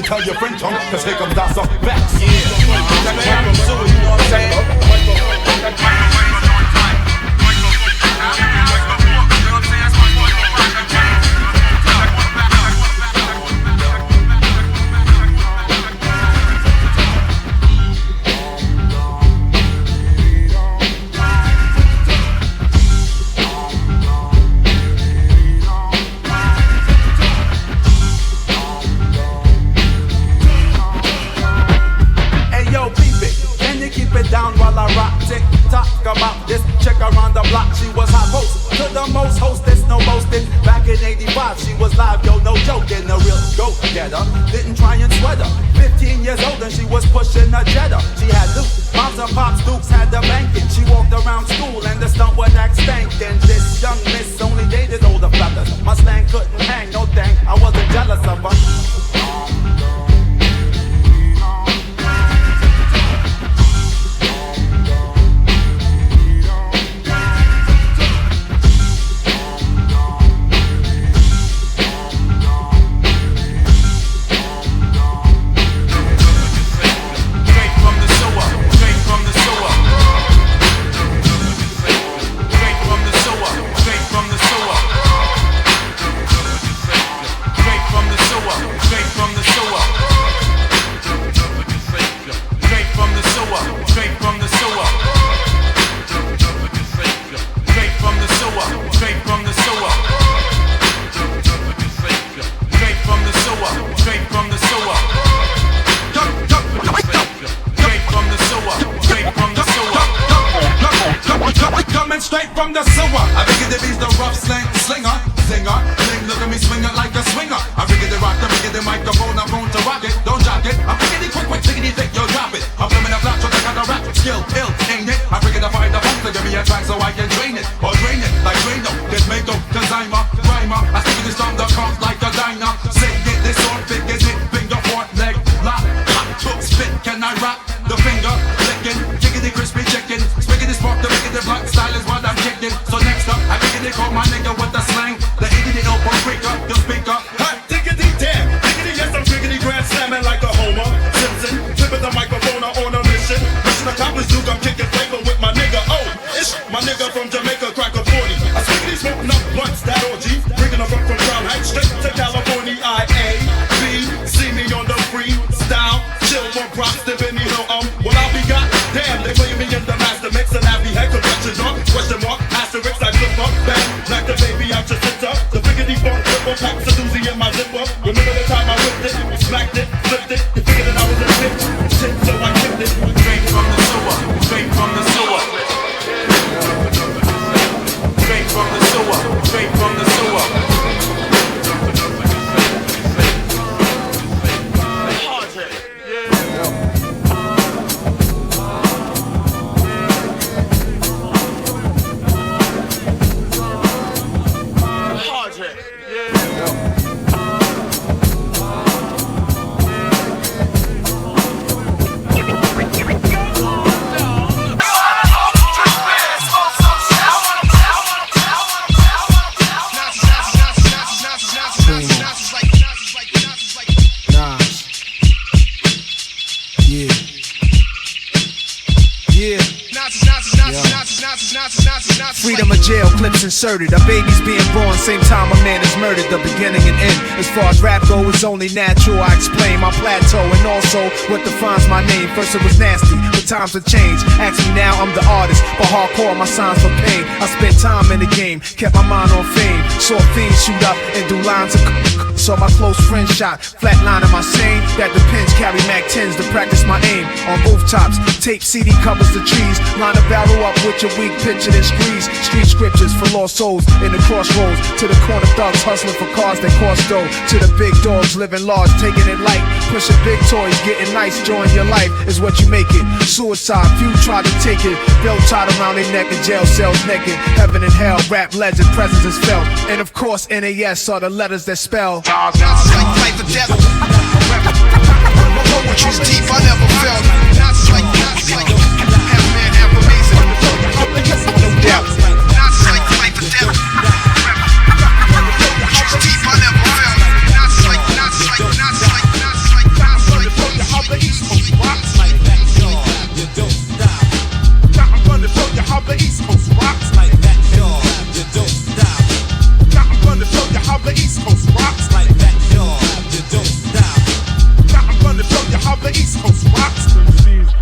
[SPEAKER 14] Tell your friend, cause here comes that some facts. Didn't try and sweat her. 15 years old and she was pushing a Jetta. She had loot, moms and pops mission accomplished, Duke. I'm kicking flavor with my nigga. Oh, it's my nigga from Jamaica, crack a 40. I speak these smoking up blunts, that OG. Bringing them up from Crown Heights straight to California. I-A-B, see me on the free style. Chill more props than Benny Hill. Well, I'll be goddamn. They play me in the master mix and have me head corrections on. Question mark, asterisk, I flip up, bang. Knock the baby out your center. The biggity funk flipper, packs a doozy in my zipper. Remember the time I whipped it, smacked it, flipped it. You figured that I was a bitch, shit, so I kicked it. Straight from the sewer, straight from the sewer. Straight from the sewer, straight from the sewer.
[SPEAKER 16] Freedom of jail, clips inserted. A baby's being born, same time a man is murdered. The beginning and end. As far as rap go, it's only natural. I explain my plateau and also what defines my name. First it was nasty, but times have changed. Ask me now, I'm the artist, but hardcore, my signs for pain. I spent time in the game, kept my mind on fame. Saw fiends shoot up and do lines of saw my close friend shot, flatlining my sane. That depends, carry Mac 10s to practice my aim. On rooftops, tape CD covers the trees. Line a barrel up with your weak picture and squeeze. Street scriptures for lost souls in the crossroads. To the corner thugs hustling for cars that cost dough. To the big dogs living large, taking it light. Pushing big toys, getting nice, join your life is what you make it. Suicide, few try to take it. Belt tied around their neck in jail cells naked. Heaven and hell, rap legend, presence is felt. And of course, NAS are the letters that spell.
[SPEAKER 17] Like life or death. My poetry's deep, I never felt it. It's like half man, half amazing. No doubt. It's like life or death. My poetry's deep, I never felt it. It's like how the East Coast rocks like that. You don't stop. I'm gonna show you how the East Coast rocks like that. You don't stop. I'm gonna show you how the East Coast rocks like that. You don't stop. I'm gonna show you how the East Coast rocks.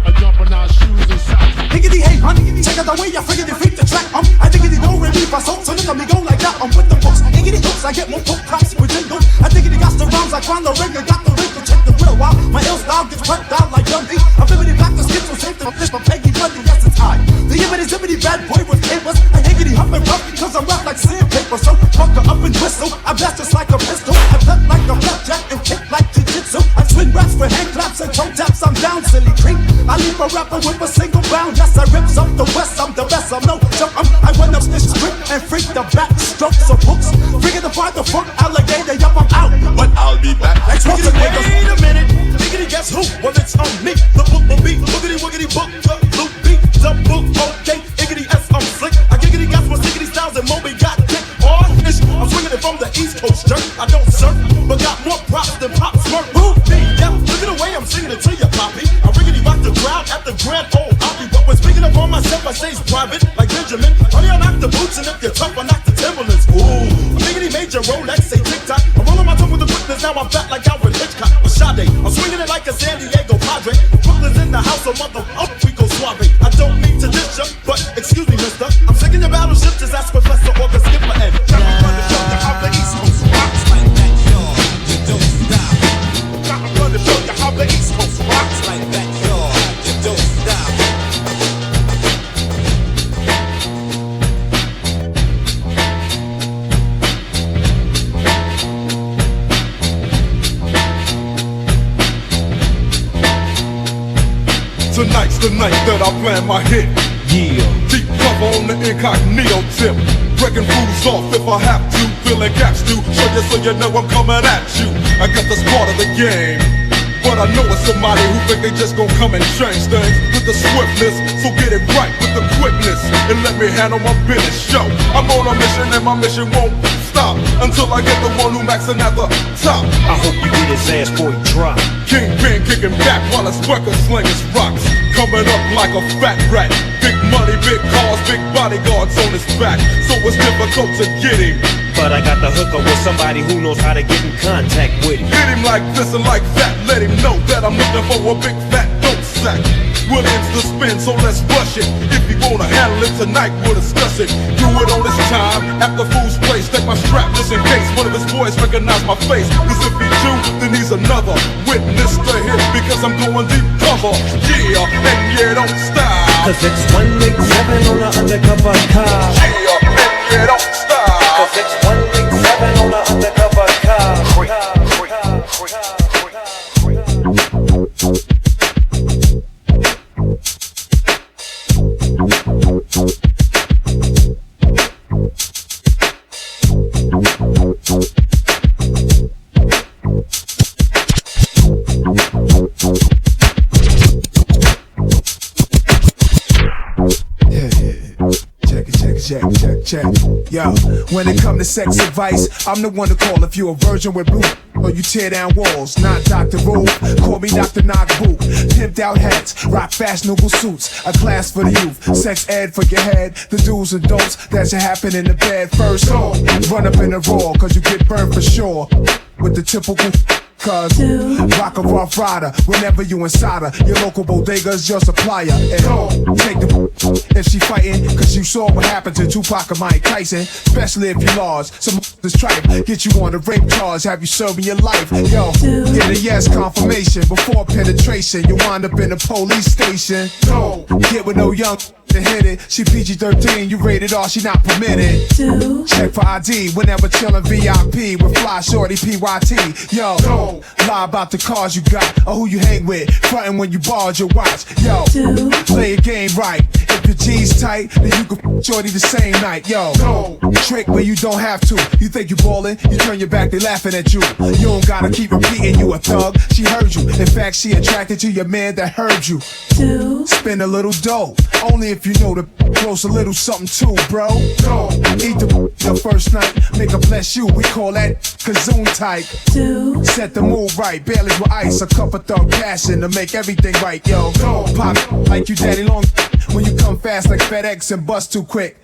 [SPEAKER 17] I jump on our shoes and socks. Higgity hey honey, check out the way I figure feet the track. I diggity don't really pass on, so look at me go like that. I'm with the books, higgity hooks, I get more book props with Jingle. I diggity got the rounds, I find the ring, I got the ring to check the real while my ill style gets cut down like Dundee. I'm bibbity back to skits, so safe to flip a Peggy Bundy, yes it's high. The yibbity zibbity bad boy with papers, I higgity hump and rough, cause I'm rough like sandpaper. So fuck her up and whistle, I blast just like a pistol. I cut like a flapjack and kick like jiu-jitsu. I swing raps for hand claps and toe taps, I'm down silly creep. I leave a rapper with a single round, yes I rips up the west, I'm the best, I'm no joke. I went up this strip and freak the back strokes of books. Figure to find the front alligator, yup I'm out, but I'll be back. Like wait a minute, diggity guess who? Well it's on me, the book will be boogity woogity book, the loop beat, the book, okay, iggity S, I'm slick. I giggity got my siggity styles and Moby got dick on ish. I'm swinging it from the East Coast jerk. I don't surf, but got more props than Pop Smirk. Who me? Yeah, look at the way I'm singing it to you, Poppy. I riggity rock the crowd at the Grand Ole Opry. But when speaking up on myself, I stays private like Benjamin. Honey, I knock the boots, and if you're tough, I knock the Timberlands. Ooh, biggity major Rolex, say TikTok. I'm rolling my tongue with the quickness, now I'm fat like Alfred Hitchcock or Sade. I'm swinging it like a San Diego Padre. Brooklyn's in the house, so mother, we go suave. I don't mean to diss ya, but excuse me, mister. I'm sick of your battleship, just ask Professor or the skipper and I'm gonna show you how the East Coast rocks like that, y'all. You don't stop. I'm gonna show you how the East Coast rocks like that, y'all. You don't stop.
[SPEAKER 11] Tonight's the night that I plan my hit. Yeah. Deep cover on the incognito tip. Breaking fools off if I have to. Filling gaps to show you so you know I'm coming at you. I got this part of the game, but I know it's somebody who think they just gon' come and change things with the swiftness. So get it right with the quickness and let me handle my business. Yo, I'm on a mission and my mission won't stop until I get the one who maxing at the top. I hope you get his ass before he drop. Kingpin kicking back while his record slingers rocks. coming up like a fat rat. Big money, big cars, big bodyguards on his back, so it's difficult to get him.
[SPEAKER 10] But I got the hookup with somebody who knows how to get in contact with him.
[SPEAKER 11] Hit him like this and like that, let him know that I'm looking for a big fat dope sack. Williams to spin, so let's rush it. If you wanna handle it tonight, we'll discuss it. Do it on this time, at the fool's place. Take my strap just in case one of his boys recognize my face. Cause if he do, then he's another witness to hit, because I'm going deep cover. Yeah, and yeah, don't stop.
[SPEAKER 10] Cause it's 187 on the undercover car.
[SPEAKER 11] Yeah, and yeah, don't stop.
[SPEAKER 10] Cause it's 187 on the undercover car.
[SPEAKER 16] Check. Yo, when it come to sex advice, I'm the one to call if you a virgin with blue or you tear down walls. Not Dr. Rule, call me Dr. Knockboot. Pimped out hats, rock fashionable suits, a class for the youth, sex ed for your head, the do's and don'ts that should happen in the bed. First off, run up in the raw, cause you get burned for sure. With the typical cuz rock a rough rider whenever you inside her. Your local bodega's your supplier. And take the if she fighting, cause you saw what happened to Tupac and Mike Tyson. Especially if you lost. Some this tripe get you on a rape charge, have you serving your life. Yo, get a yes confirmation before penetration. You wind up in a police station. No, get with no young to hit it. She PG-13, you rated R, she not permitted. Check for ID whenever chillin' VIP with fly shorty PYT. Yo, lie about the cars you got or who you hang with. Frontin' when you barge your watch. Yo, play your game right. If your G's tight, then you can shorty the same night. Yo, trick where you don't have to. You think you ballin', you turn your back, they laughing at you. You don't gotta keep repeating you a thug. She heard you. In fact, she attracted to your man that heard you. Spend a little dough, only if you know to close a little something too, bro. Eat the first night, make her bless you. We call that kazoon type. Set the mood right, barely with ice, a cup of thug passion to make everything right, yo. Pop like you daddy long when you come fast like FedEx and bust too quick.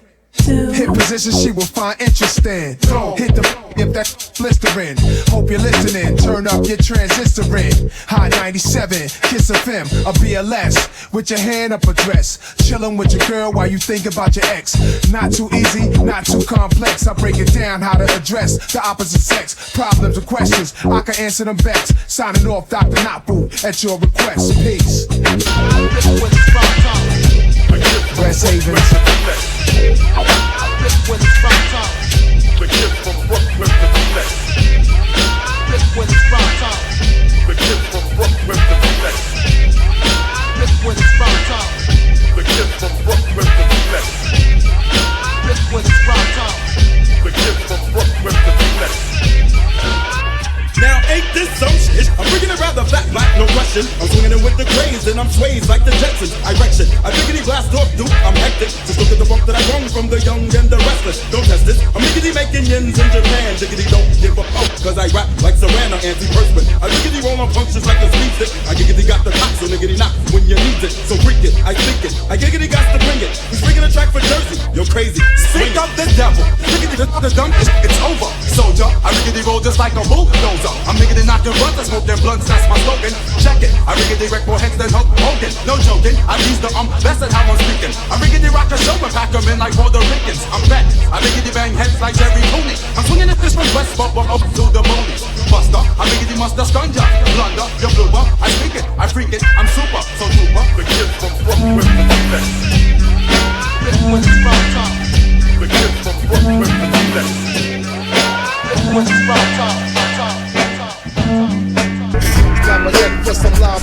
[SPEAKER 16] Hit position she will find interesting. Hit the if that blistering. Hope you're listening. Turn up your transistoring. Hot 97, Kiss FM, a BLS. With your hand up a dress. Chillin' with your girl while you think about your ex. Not too easy, not too complex. I break it down how to address the opposite sex. Problems or questions, I can answer them best. Signing off Dr. Knockboot at your request. Peace. West Havens.
[SPEAKER 11] When it's prime time, the kid from Brooklyn to the next. When it's prime time, the kid from Brooklyn to the next. When it's prime time, the kid from Brooklyn to the next. When it's prime time, the kid from Brooklyn to the next.
[SPEAKER 14] Now ain't this some shit? I'm bringing it rather fat black, no question. I'm swinging it with the craze and I'm swayed like the Jetsons. I wreck shit. I biggity blast off, dude. I'm hectic. Just look at the bump that I wrong from the young and the restless. Don't test this. I'm biggity making yins in Japan. Jiggity don't give a fuck. Cause I rap like Savannah, anti-perspirant. I biggity roll on functions like a speed stick. I giggity got the top, so niggity knock when you need it. So freak it, I think it. I giggity got to bring it. Who's bringing a track for Jersey? You're crazy.
[SPEAKER 17] Speak up the devil. Biggity the dump, it's over. Soldier, I riggedy roll just like a bulldozer. I'm biggity knocking blunts, I smoke them blunts, that's my slogan. Check it, I riggedy wreck more heads than Hulk Hogan. No joking, I use the best at how I'm speaking. I riggedy rock a show and pack them in like Puerto Ricans. I'm fat, I riggedy bang heads like Jerry Cooney. I'm swinging this from West Bubba up to the Moonies. Buster, I riggedy must have stunned ya. Blunder, your blooper, I speak it, I freak it, I'm super, so super.
[SPEAKER 11] The kid from Brooklyn to the next.
[SPEAKER 17] When it's prime time,
[SPEAKER 11] the kid from Brooklyn to the next.
[SPEAKER 17] when it's prime time.
[SPEAKER 13] Time again for some love.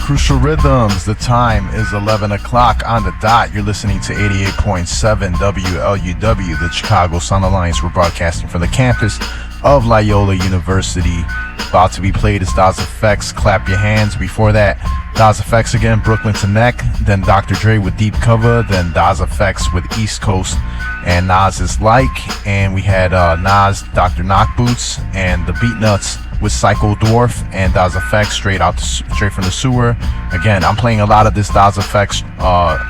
[SPEAKER 3] Crucial Rhythms, the time is 11 o'clock on the dot. You're listening to 88.7 WLUW, the Chicago Sound Alliance. We're broadcasting from the campus of Loyola University about to be played is Das EFX, Clap Your Hands. Before that, Das EFX again, Brooklyn to Neck. Then Dr. Dre with Deep Cover. Then Das EFX with East Coast and Nas is Like. And we had Nas, Dr. Knockboots, and the Beatnuts with Psycho Dwarf and Das EFX straight from the sewer. Again, I'm playing a lot of this Das EFX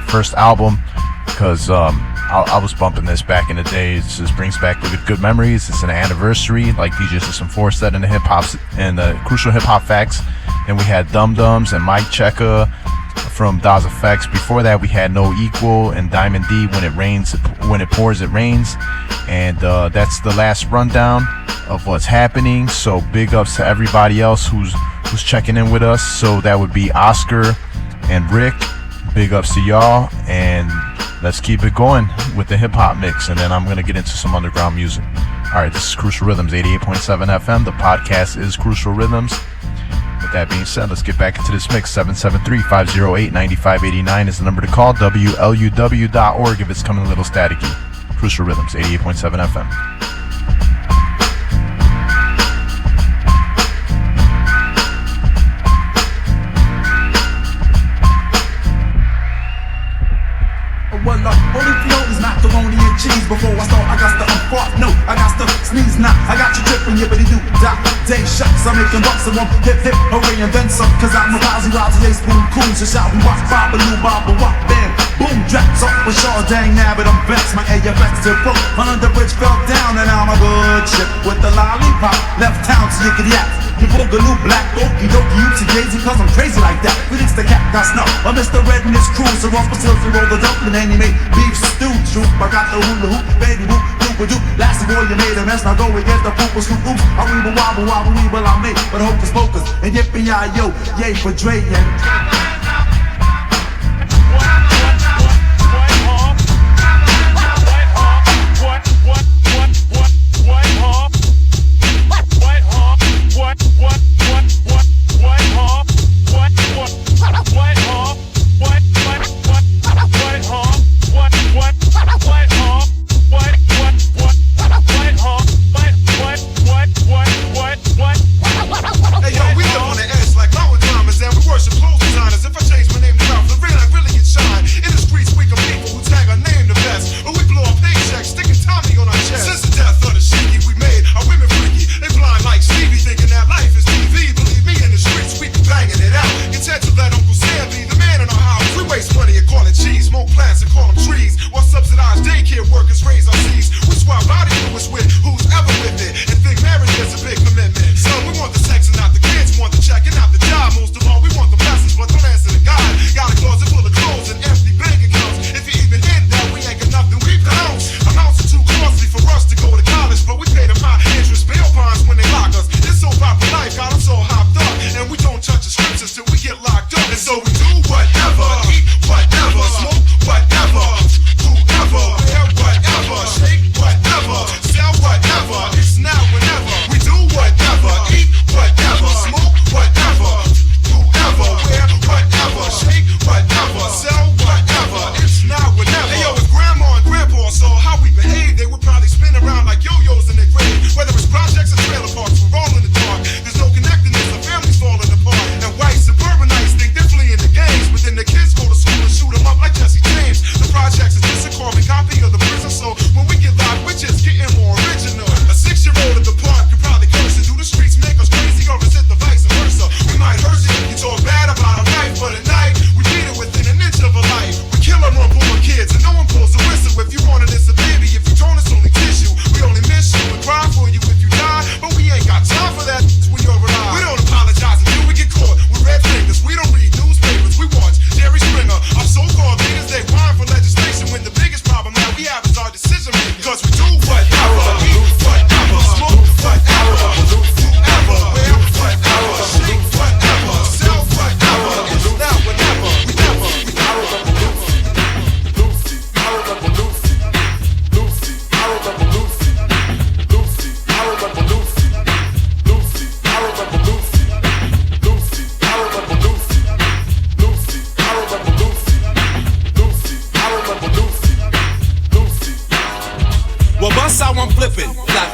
[SPEAKER 3] first album because I was bumping this back in the day. It just brings back good memories. It's an anniversary, like DJ System 4 said in the hip hop and the Crucial Hip Hop Facts. Then we had Dum Dums and Mike Checker from Das EFX. Before that, we had No Equal and Diamond D, When It Pours, It Rains. And that's the last rundown of what's happening. So big ups to everybody else who's checking in with us. So that would be Oscar and Rick. Big ups to y'all, and let's keep it going with the hip hop mix, and then I'm gonna get into some underground music. All right, this is Crucial Rhythms, 88.7 FM. The podcast is Crucial Rhythms. With that being said, let's get back into this mix. 773-508-9589 is the number to call. WLUW.org if it's coming a little staticky. Crucial Rhythms, 88.7 FM.
[SPEAKER 14] Well, only flow is macaroni and cheese. Before I start, I got to unfart. No, I got to sneeze now. I got you tripping, yeah, but you do die. Day shots, I'm making bucks and one hip, hooray, and then some. Cause I'm a rousey, a spoon, cool. So shout, we watch, bop-a-loo, bop-a-wop, bam. Boom, drops off with Shaw, dang, now, but I'm vexed. My AFX to broke. Under the bridge fell down, and I'm a good ship with the lollipop. Left town, so you can yak. You boogaloo, black, okie dokie, you Daisy, cause I'm crazy like that. Felix the cat got snow. I Mr. Red in his crew, so off my sills to roll the dumpling, and he made beef stew. Troop, I got the hula hoop, baby whoop, doop-a-doop. Last boy, you made a mess, now go and get the poopa scoop, oops. I weeble, wobble, wobble, weeble, I made, but hocus pocus, and yippee-yi-yo, yay for Dre, and...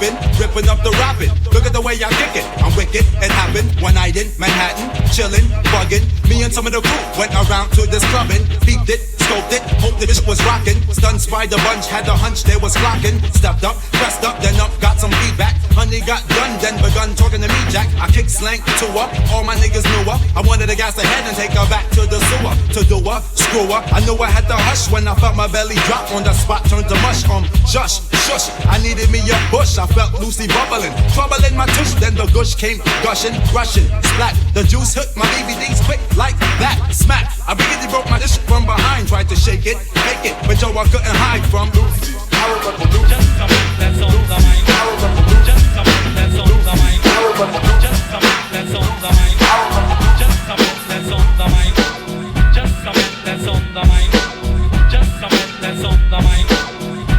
[SPEAKER 17] rapping, ripping up the rapping. Look at the way I kick it, I'm wicked. It happened one night in Manhattan, chillin', buggin'. Me and some of the crew went around to this clubbing, peeped it, scoped it, hoped the shit was rockin'. Stunned spider bunch, had the hunch they was clockin'. Stepped up, pressed up, then up, got some feedback. Honey got done, then begun talking to me, Jack. I kicked slank, two up, all my niggas knew up. I wanted to gas ahead and take her back to the sewer. To do a screw up, I knew I had to hush when I felt my belly drop on the spot, turned to mush. Shush, shush, I needed me a push. I felt Lucy bubbling, trouble in my tush. Then the gush came gushing, rushing, splat. The juice hit my DVDs quick like that, smack. I really broke my dish from behind, tried to shake it, make it, but yo, I couldn't hide from Lucy. I remember Lucy. Just something that's on the mind. I remember Lucy. Just something that's on the mind. I remember Lucy. Just something that's on the mind. I remember Lucy. Just something that's on the mind. Just something that's on the mind. Just something that's on the mind. Just something that's on the mind.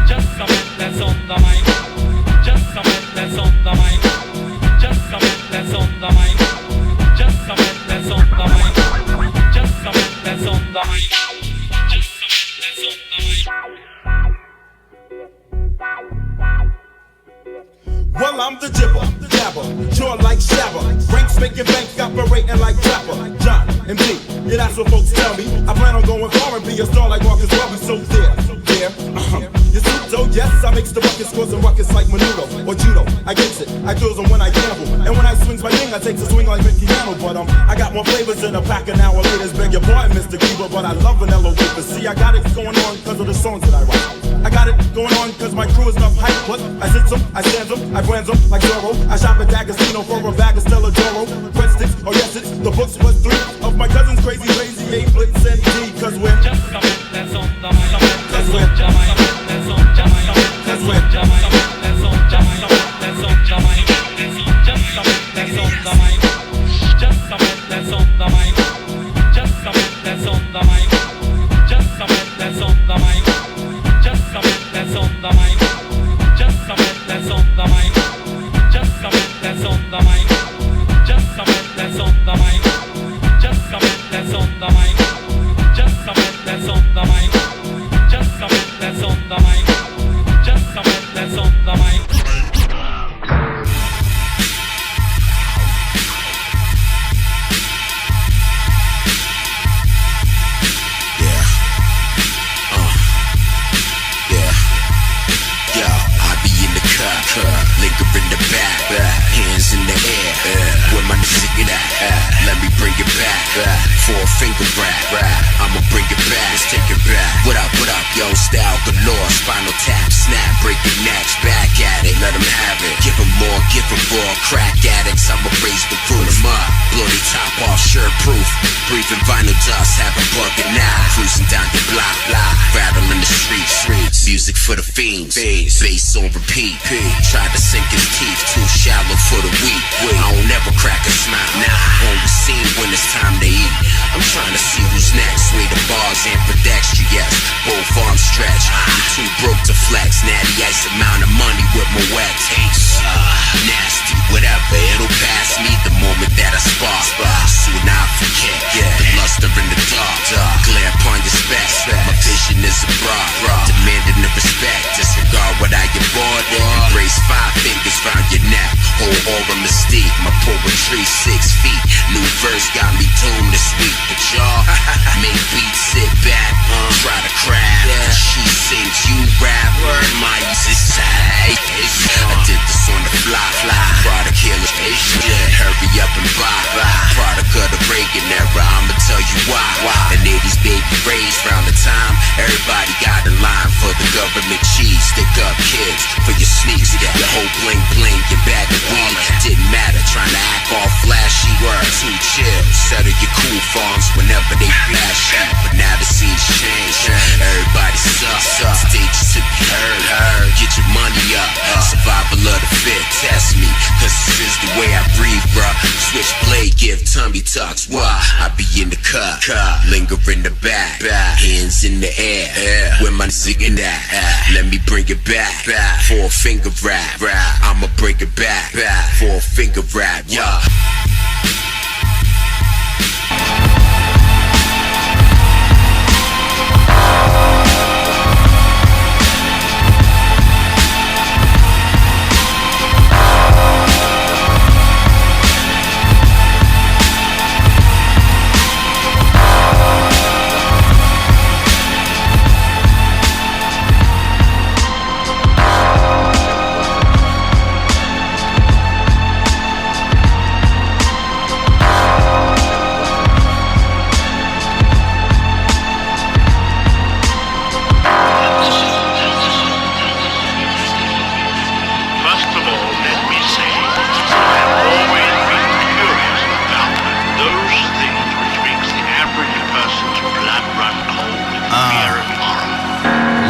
[SPEAKER 17] Just something that's on the mind. Just something that's on the mind. Just something that's on the mind. Just something that's on the mind. Just something that's on the mind.
[SPEAKER 14] Well, I'm the jibber, jabber, jaw like Shabba. Ranks making bank, operating like Trapper. John and B, yeah, that's what folks tell me. I plan on going far and be a star like Marcus Welby. So there, you see, so yes, I makes the buckets, scores and ruckus like Menudo or Judo. I gets it, I kills them when I gamble. And when I swings my thing, I takes a swing like Mickey Mantle. But I got more flavors in a pack an hour later. Beg your pardon, Mr. Keeper, but I love vanilla wafers. See, I got it going on because of the songs that I write. I got it going on because my crew is enough hype. Plus, I sit them, I stand them, I brands them like Zorro. I shop at D'Agostino for a bag of Stella Doro. Breadsticks, oh yes, it's the books plus 3 of my cousins, Crazy, A, Blitz, and D. Cause we're just something that's on the mind. Cause we're just something that's on the mind. Cause we're just something that's on the mind. That's on the mind. Just something that's on the mind. Just something that's on the mind. Just something that's on the mind. Just something that's on the mind. Just something that's on the mind. Just something that's on the mind. Just something that's on the mind. Just something that's on the mind. Just something that's on the mind. Just something that's on the mind. Just something that's on the mind. Just something that's on the mind.
[SPEAKER 18] Linger in the back, hands in the air. Where my nigga at? Let me bring it back. 4-finger rap, I'ma bring it back. Let's take it back. What up, yo? Style galore, spinal tap, snap, breaking necks. Back at it, let them have it. Give them more, give them more. Crack addicts, I'ma raise the roof. Up, bloody top off, shirt proof. Breathing vinyl dust, have a bucket now. Cruising down the block, rattling the streets. Music for the fiends, bass on repeat. Try to sink his teeth, too shallow for the weak. I don't never crack a smile, only seen when it's time to eat. I'm trying to see who's next. Sway the bars and pedestrians, both arms stretched. I'm too broke to flex. Natty ice amount of money with my wet taste. Nasty, whatever, it'll pass me the moment that I spark. Soon I'll forget the luster in the dark. Glare upon your specs. My vision is abroad, demanding the respect. Disregard what I get bored in. Embrace 5 fingers round your neck. Whole aura mystique. My poetry 6 feet. New verse got me tuned this week. But y'all make beats, sit back, try to craft. She sings, you rap. My easy side. I did this on the fly. Product killer, hurry up and buy. Product of the Reagan era. I'ma tell you why. The 80s baby raised round the time. Everybody got in line for the government cheese. Stick up kids for your sneaks. Your whole bling bling, your bag of weed. Didn't matter, trying to act all flashy. Too chill, settle your cool farms whenever they flash you. But now the scene's changed. Everybody sucks. Stages to be heard. Get your money up. Survival of the fit. Test me, cause this is the way I breathe, bruh. Switchblade, give tummy tucks. Why? I be in the cut. Linger in the back. Hands in the air. Where my nigga at? Let me bring it back. 4-finger rap. I'ma bring it back. 4-finger rap. Yeah.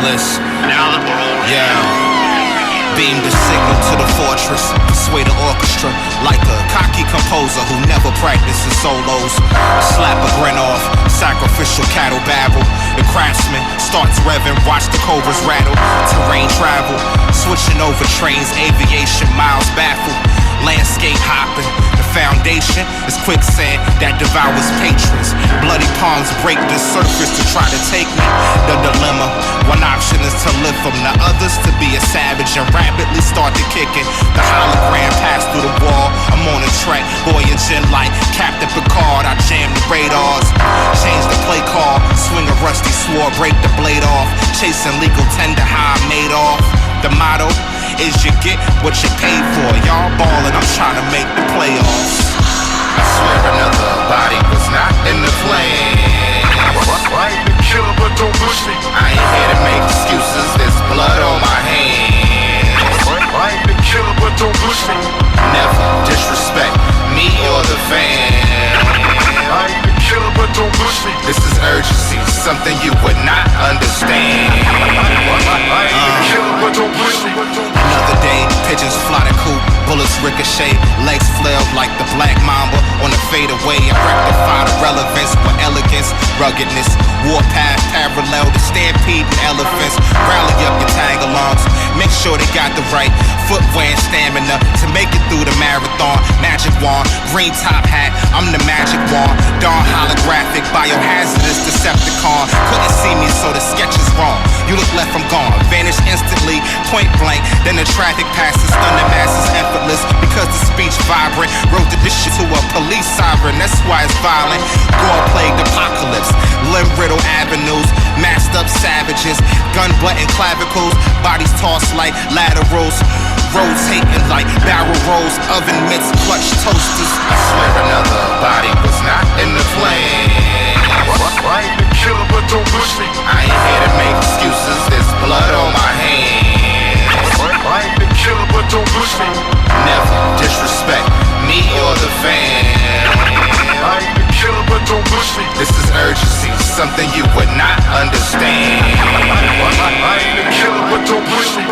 [SPEAKER 19] list. Yeah. Beam the signal to the fortress, persuade the orchestra like a cocky composer who never practices solos. Slap a grin off, sacrificial cattle babble. The craftsman starts revving, watch the cobras rattle. Terrain travel, switching over trains, aviation miles baffled. Landscape hopping, the foundation is quicksand that devours patrons. Bloody palms break the surface to try to take me. The dilemma, one option is to live from the others, to be a savage and rapidly start to kick it. The hologram passed through the wall, I'm on a track, voyaging like Captain Picard. I jam the radars, change the play call, swing a rusty sword, break the blade off. Chasing legal tender, how I made off. The motto is you get what you pay for. Y'all ballin', I'm trying to make the playoffs. I swear another body was not in the flame. I ain't a killer, but don't push me. I ain't here to make excuses, there's blood on my hands. I ain't a killer, but don't push me. Never disrespect me or the fam. I ain't a killer, but don't push me. This is urgency, something you would not understand. I ain't a killer, but don't push me. Another day, pigeons fly the coop, bullets ricochet, legs flailed like the black mamba on a fadeaway. I rectify the relevance with elegance, ruggedness, warpath parallel to stampeding elephants. Rally up your tag-alongs, make sure they got the right footwear and stamina to make it through the marathon. Magic wand, green top hat, I'm the magic wand. Darn holographic, biohazardous Decepticon. Couldn't see me, so the sketch is wrong. You look left, I'm gone. Vanish instantly, point blank. Then the traffic passes, stun the masses effortless. Because the speech vibrant, wrote this shit to a police siren. That's why it's violent. Gore-plagued apocalypse, limb-riddled avenues, masked up savages, gun button clavicles, bodies tossed like laterals, rotating like barrel rolls, oven mitts, clutch toasters. I swear another body was not in the flame. I ain't a killer, but don't push me. I ain't here to make excuses, there's blood on my hands. I ain't a killer, but don't push me. Never disrespect me or the fam. I ain't a killer, but don't push me. This is urgency, something you would not understand. I ain't a killer, but don't push me.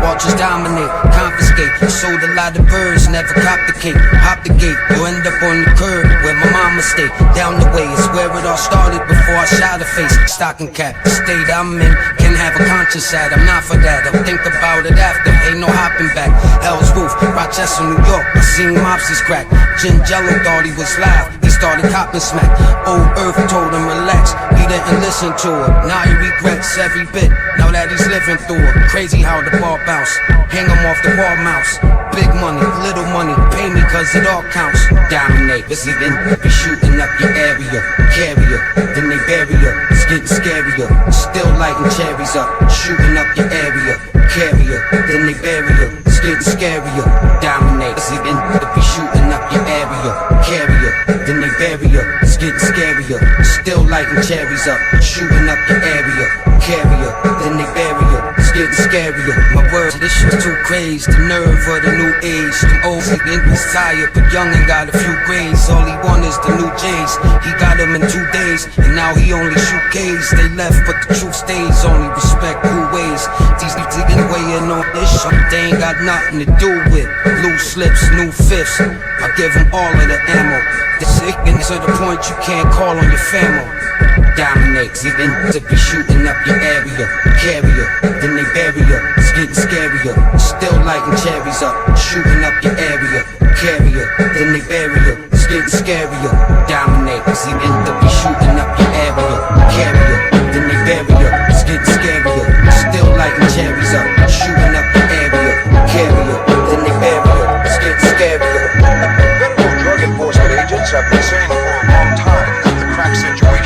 [SPEAKER 19] Watchers dominate, confiscate. Sold a lot of birds, never cop the cake. Hop the gate, or end up on the curb where my mama stayed. Down the way is where it all started before I shot her face. Stocking cap, the state I'm in can have a conscience at. I'm not for that, I'll think about it after. Ain't no hopping back. Hell's Roof, Rochester, New York. I seen mobsters crack. Jim Jello thought he was live. He started copping smack. Old Earth told him relax. He didn't listen to her. Now he regrets every bit. Now that he's living through it. Crazy how the ball bounce. Hang him off the wall mouse. Big money, little money. Pay me cause it all counts. Dominate, this even be shooting up your area. Carrier, then they bury ya. It's getting scarier. Still lighting cherries up. Shooting up your area. Carrier, then they bury ya. It's getting scarier. Dominate, this even be shooting up your area. Carrier, then they bury ya. It's getting scarier. Still lighting cherries up. Shooting up your area. Carrier, then they bury ya. It's getting scarier. My words, this shit's too crazy. The nerve of the new age. The old nigga was tired, but young and got a few grades. All he want is the new J's. He got them in 2 days, and now he only shoot K's. They left, but the truth stays. Only respect who weighs. These niggas getting weighing on this shit. They ain't got nothing to do with loose slips, new fifths. I give them all of the ammo. The sick and to the point you can't call on your family. Dominates, even to be shooting up your area. Carrier, then they bury ya. It's getting scarier. Still lighting cherries up. Shooting up your area. Carrier, then they bury ya. It's getting scarier. Dominates, even to be shooting up your area. Carrier, then they bury ya. It's getting scarier. Still lighting cherries up. Shooting up your area. Carrier, then they bury ya. It's getting scarier.
[SPEAKER 20] Federal drug enforcement agents have been saying for a long time that the crack situation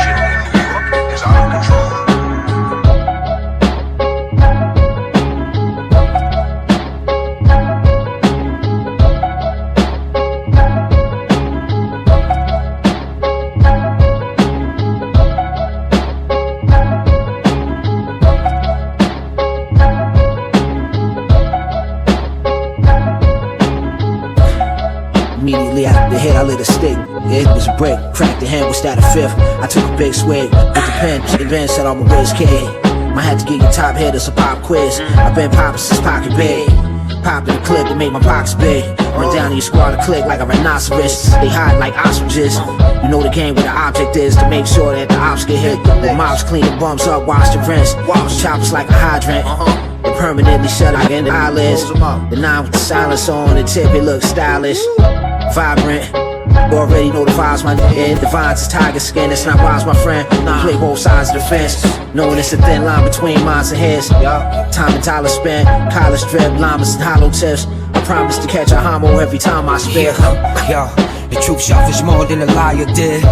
[SPEAKER 8] hit, I lit a stick. It was a brick, cracked the hand, was that a fifth? I took a big swig with the pen. The band said I'm a whiz kid. Might have to get your top hitters a pop quiz. I've been popping since pocket big. Popping the clip to make my box big. Run down to your squad to click like a rhinoceros. They hide like ostriches. You know the game where the object is to make sure that the ops get hit. The mops clean the bumps up, wash the rinse. Wash choppers like a hydrant. They permanently shut like in the eyelids. The nine with the silence on the tip, it looks stylish. Vibrant. You already know the vibes, my nigga. The vines is tiger skin, it's not wise, my friend. Play both sides of the fence, knowing it's a thin line between minds and heads. Time and dollar spent, college drip, llamas and hollow tips. I promise to catch a homo every time I spit.
[SPEAKER 20] Yo, the truth shelf is more than a liar did.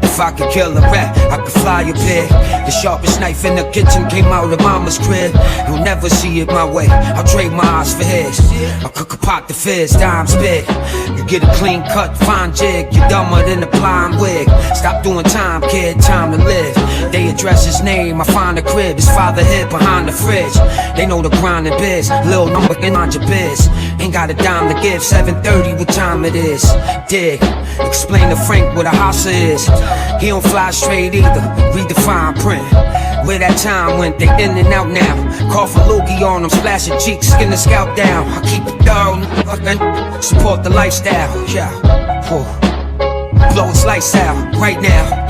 [SPEAKER 20] If I could kill a rat, I could fly a bit. The sharpest knife in the kitchen came out of mama's crib. You'll never see it my way, I'll trade my eyes for his. I cook a pot the fizz, dimes big. You get a clean cut, fine jig. You're dumber than a blind wig. Stop doing time, kid, time to live. They address his name, I find a crib. His father hid behind the fridge. They know the grind and biz, lil' number in on your biz. Ain't got a dime to give, 7:30 what time it is. Dig, explain to Frank what a hossa is. He don't fly straight either, read the fine print. Where that time went, they in and out now. Call for loogie on them, splash your cheeks, skin the scalp down. I keep it thorough, and support the lifestyle. Yeah, blow its lights out right now.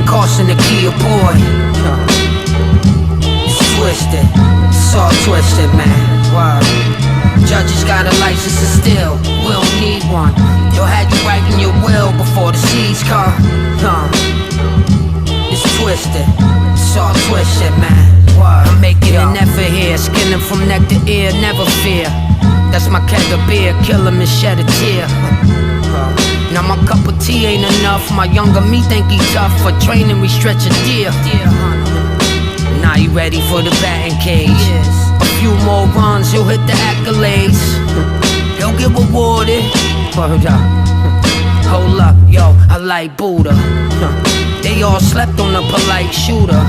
[SPEAKER 8] Caution the key, boy. It's twisted, it's all twisted, man. Wow. Judges got a license to steal, we don't need one. They'll have you writing your will before the seas come. It's twisted, it's all twisted, man. Wow. I'm making an effort here, skinning from neck to ear, never fear. That's my keg of beer, kill him and shed a tear. Now my cup of tea ain't enough. My younger me think he tough. For training we stretch a deer. Now you ready for the batting cage. A few more runs, you'll hit the accolades. He'll get rewarded. Hold up, yo, I like Buddha. They all slept on a polite shooter.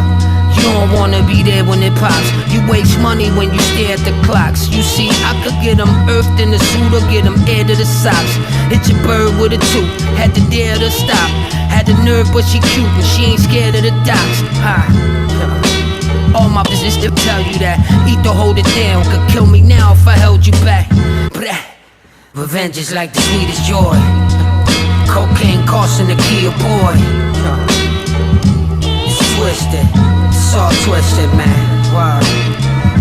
[SPEAKER 8] You don't wanna be there when it pops. You waste money when you stare at the clocks. You see, I could get them earthed in the suit or get them air to the socks. Hit your bird with a tooth, had to dare to stop. Had the nerve but she cute and she ain't scared of the docks. All my business to tell you that. Eat to hold it down, could kill me now if I held you back. Revenge is like the sweetest joy. Cocaine costing the key a boy. It's twisted, it's all twisted, man. Wow.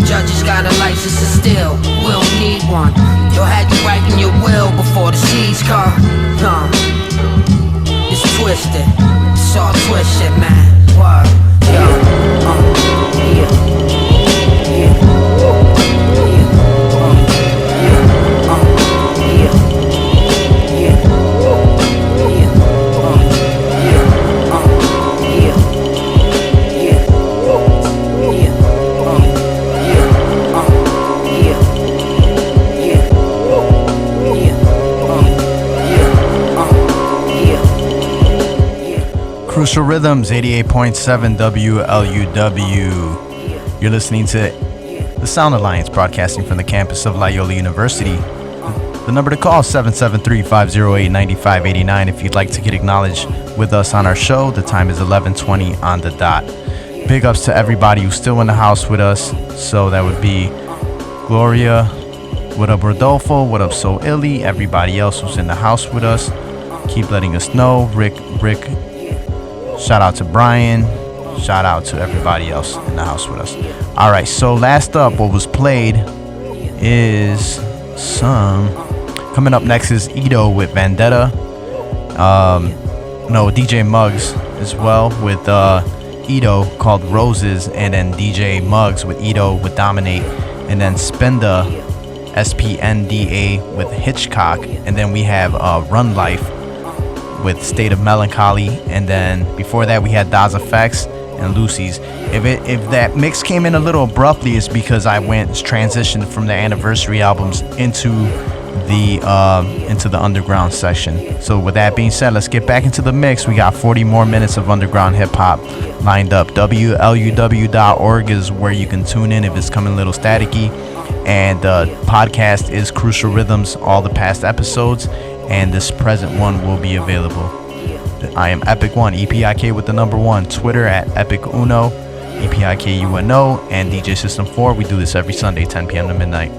[SPEAKER 8] Judges got a license to steal, we don't need one. They'll have you writing your will before the seas come. It's twisted, it's all twisted, man. Wow.
[SPEAKER 3] Crucial Rhythms, 88.7 WLUW. You're listening to the Sound Alliance, broadcasting from the campus of Loyola University. The number to call is 773-508-9589 if you'd like to get acknowledged with us on our show. The time is 11:20 on the dot. Big ups to everybody who's still in the house with us. So that would be Gloria, what up Rodolfo, what up So Illy, everybody else who's in the house with us. Keep letting us know. Rick, shout out to Brian. Shout out to everybody else in the house with us. All right, so last up, what was played is coming up next is Ito with Vendetta. DJ Muggs as well with Ito called Roses, and then DJ Muggs with Ito with Dominate, and then Spenda, SPNDA with Hitchcock, and then we have Run Life with State of Melancholy, and then before that we had Daz Effects and Lucy's. If that mix came in a little abruptly, it's because I transitioned from the anniversary albums into the underground section. So with that being said, let's get back into the mix. We got 40 more minutes of underground hip hop lined up. WLUW.org is where you can tune in if it's coming a little staticky, and the podcast is Crucial Rhythms, all the past episodes, and this present one will be available. I am Epic One, EPIK with the number 1, Twitter at Epic Uno, EPIKUNO, and DJ System 4. We do this every Sunday, 10 p.m. to midnight.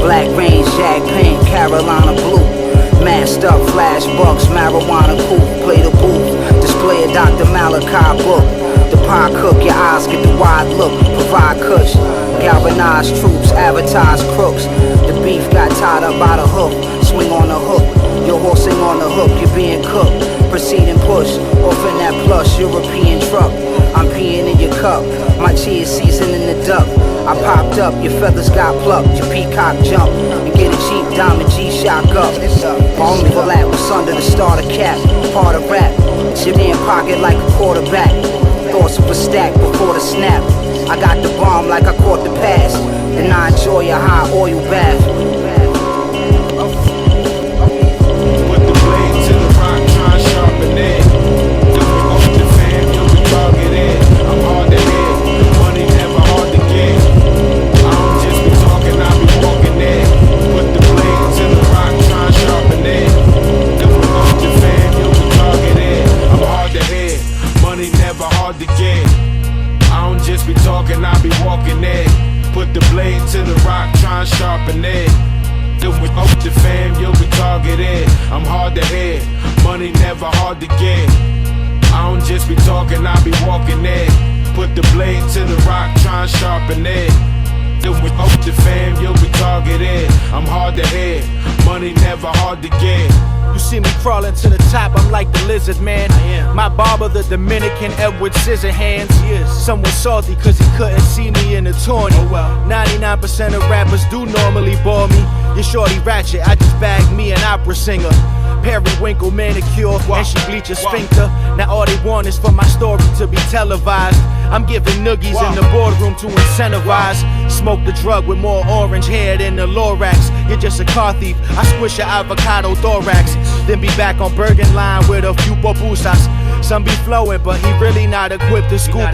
[SPEAKER 20] Black Range, Jag Pink, Carolina Blue. Masked up, flash bucks, marijuana coupe. Play the booth, display a Dr. Malachi book. The pie cook, your eyes get the wide look. Provide kush, galvanize troops, advertise crooks. The beef got tied up by the hook, swing on the hook. Your horse sing on the hook, you're being cooked. Proceed and push, off in that plush European truck. I'm peeing in your cup, my chia seasoning the duck. I popped up, your feathers got plucked, your peacock jump, and get a cheap diamond G-Shock up. Only for that was under the starter cap, part of rap. Your damn pocket like a quarterback. Thoughts of a stack before the snap. I got the bomb like I caught the pass, and I enjoy a high oil bath.
[SPEAKER 14] Put the blade to the rock, try and sharpen it. Do it off the fam, you'll be targeted. I'm hard to hit, money never hard to get. I don't just be talking, I be walking it. Put the blade to the rock, try and sharpen it. Do it off the fam, you'll be targeted. I'm hard to hit, money never hard to get. I don't just be talking, I be walking it. Put the blade to the rock, try and sharpen it. Do it off the fam, you'll be targeted. I'm hard to hit, money never hard to get. I don't just be talking, I be walking it. Put the blade to the rock, try and sharpen it. Do it off the fam, you'll be targeted. I'm hard to hit, money never hard to get.
[SPEAKER 9] You see me crawling to the top, I'm like the lizard man. My barber, the Dominican Edward Scissorhands. Someone salty cause he couldn't see me in the tourney. 99% of rappers do normally bore me. Your shorty ratchet, I just bagged me an opera singer. Periwinkle manicure, and she bleach a sphincter. Now all they want is for my story to be televised. I'm giving noogies in the boardroom to incentivize. Smoke the drug with more orange hair than the Lorax. You're just a car thief, I squish your avocado thorax. Then be back on Bergen Line with a few babusas. Some be flowing, but he really not equipped to scuba.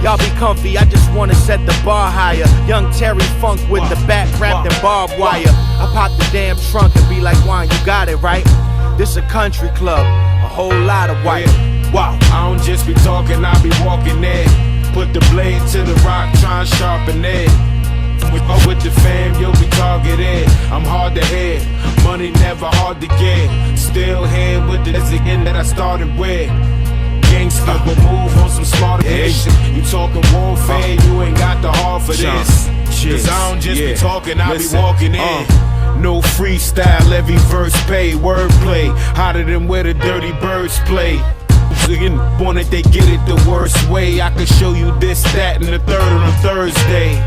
[SPEAKER 9] Y'all be comfy, I just wanna set the bar higher. Young Terry Funk with the back wrapped in barbed wire. I pop the damn trunk and be like, Juan, you got it right. This a country club, a whole lot of white.
[SPEAKER 14] Wow, I don't just be talking, I be walking it. Put the blade to the rock, try and sharpen it. With the fam, you'll be targeted. I'm hard to hit, money never hard to get. Still here with the again that I started with. Gangsta will move on some smarter shit. You talking warfare, you ain't got the heart for this. Cause I don't just be talking, I be walking in. No freestyle, every verse pay, wordplay, hotter than where the dirty birds play. Wanted they get it the worst way. I could show you this, that, and the third on a Thursday.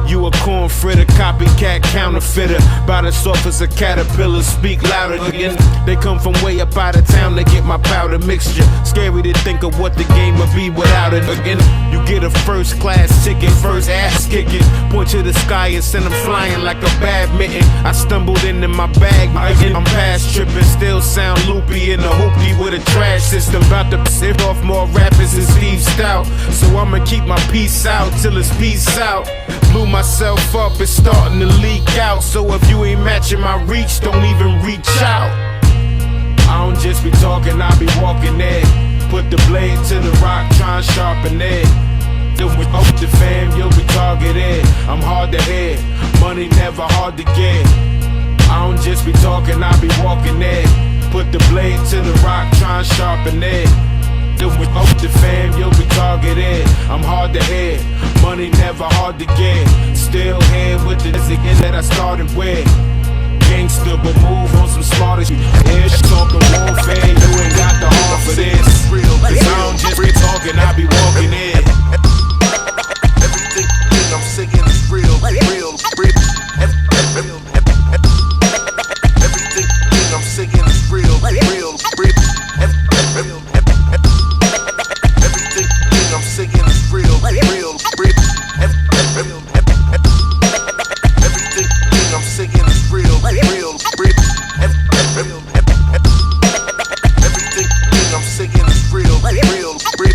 [SPEAKER 14] You a corn fritter, copycat, counterfeiter. About as soft as a caterpillar, speak louder again. They come from way up out of town to get my powder mixture. Scary to think of what the game would be without it again. You get a first class ticket, first ass kicking. Point to the sky and send them flying like a badminton. I stumbled into my bag, I'm past tripping. Still sound loopy in a hoopty with a trash system. About to piss off more rappers than Steve Stout. So I'ma keep my peace out till it's peace out. Blew myself up, it's starting to leak out. So if you ain't matching my reach, don't even reach out. I don't just be talking, I be walking it. Put the blade to the rock, try and sharpen it. Do it off the fam, you'll be targeted. I'm hard to hit, money never hard to get.
[SPEAKER 21] I don't just be talking, I be walking it. Put the blade to the rock, try and sharpen it. With the fam, you'll be targeted. I'm hard to hit, money never hard to get. Still here with the again that I started with. Gangsta, but move on some smarter shit. Yeah, she talking warfare, you ain't got the heart for this. Cause I don't just be talking, I be walking in.
[SPEAKER 17] Everything I'm singing is real, real, real. Everything I'm singing is real, real, real. Everything I'm singing is real, real, real. Everything I'm singing is real, real, real. Everything I'm singing is real, real, real.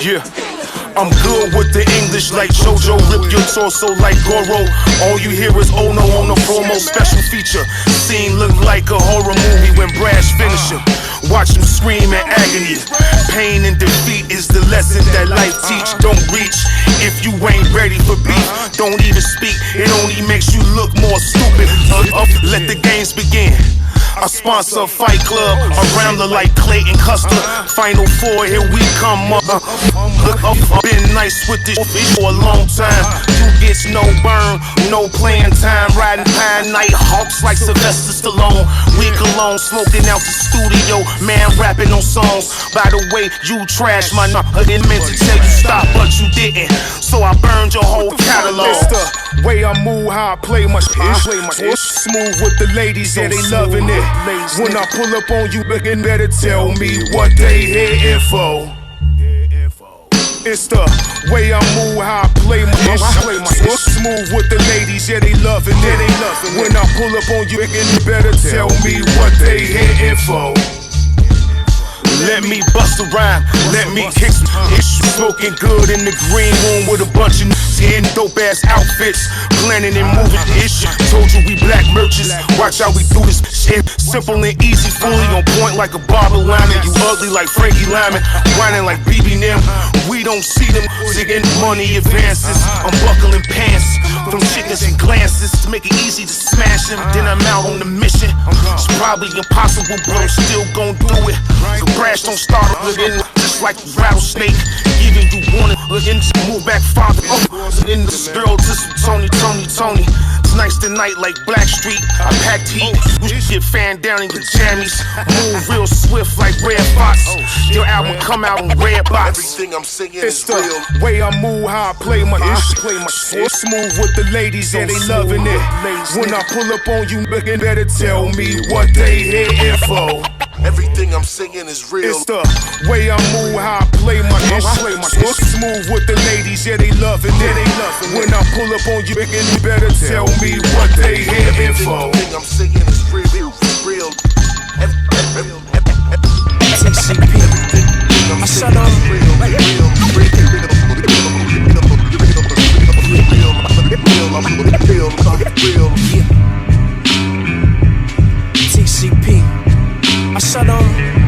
[SPEAKER 22] Yeah, I'm good with the English like JoJo. Rip your torso like Goro. All you hear is oh no on the promo. Special feature. Scene look like a horror movie when Brash finish him. Watch him scream in agony. Pain and defeat is the lesson that life teach. Don't reach if you ain't ready for beef. Don't even speak, it only makes you look more stupid. Let the games begin. I sponsor a fight club, a rambler like Clayton Custer. Final four, here we come up. Been nice with this for a long time. You gets no burn, no playing time. Riding high night hawks like Sylvester Stallone. Week alone, smoking out the studio. Man rapping on songs. By the way, you trash my I didn't meant to tell you stop, but you didn't. So I burned your whole catalog.
[SPEAKER 16] It's the way I move, how I play my shit. Smooth with the ladies, yeah, they loving it. When I pull up on you, looking better tell me what they here for. It's the way I move, how I play my shit. Smooth with the ladies, yeah, they loving it. When I pull up on you, looking better tell me what they here for.
[SPEAKER 22] Let me bust a rhyme, let me kick some ish. Smoking good in the green room with a bunch of in dope ass outfits, blending and moving ish. Told you we black merchants, watch how we do this shit. Simple and easy, fully on point like a Barbara Lyman. You ugly like Frankie Lyman, whining like BB Nim. We don't see them getting money advances. I'm buckling pants from chickens and glances to make it easy to smash them. Then I'm out on the mission. It's probably impossible, but I'm still gon' do it. So Brash don't start up looking just like a rattlesnake, giving you warning. Looking to move back farther. In this girl, this Tony. It's nice tonight like Blackstreet. I packed heat. We get fan down in your jammies. Move real swift like Red Fox. Your album come out in red box.
[SPEAKER 17] Everything I'm singing
[SPEAKER 16] it's
[SPEAKER 17] is
[SPEAKER 16] the
[SPEAKER 17] real.
[SPEAKER 16] way I move, how I play my shit. Smooth with the ladies, yeah, they loving it. When I pull up on you, looking better tell me what they here for.
[SPEAKER 17] Everything I'm singing is real.
[SPEAKER 16] It's the way I move, how I play my shit. Smooth with the ladies, yeah, they loving it. When I pull up on you, you better tell me what they here for.
[SPEAKER 17] Everything I'm singing is real, real.
[SPEAKER 9] TCP. I shut up. TCP. I shut on.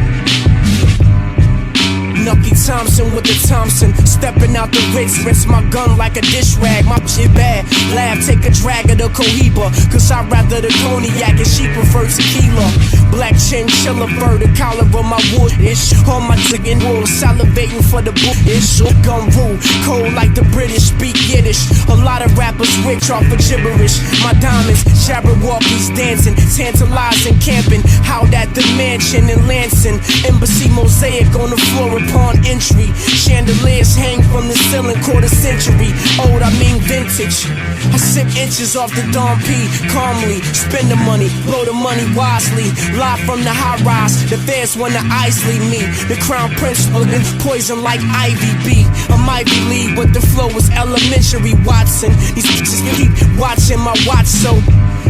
[SPEAKER 9] Nucky Thompson with the Thompson, stepping out the Ritz, rinse my gun like a dish rag. My shit bad, laugh, take a drag of the Cohiba, cause I'd rather the cognac and she prefer tequila. Black chinchilla fur, the collar of my wood ish. On my chicken wool, salivating for the book ish. Gun rule, cold like the British, speak Yiddish. A lot of rappers rich off of gibberish. My diamonds, Jabberwockies dancing, tantalizing, camping. How that the mansion in Lansing, embassy mosaic on the floor upon entry. Chandeliers hang from the ceiling, quarter century. Old, I mean vintage. I sip inches off the Dom P, calmly. Spend the money, blow the money wisely. Live from the high rise, the fans wanna isolate me. The crown prince looking poison like Ivy B. I'm Ivy League, but the flow is elementary, Watson. These bitches keep watching my watch, so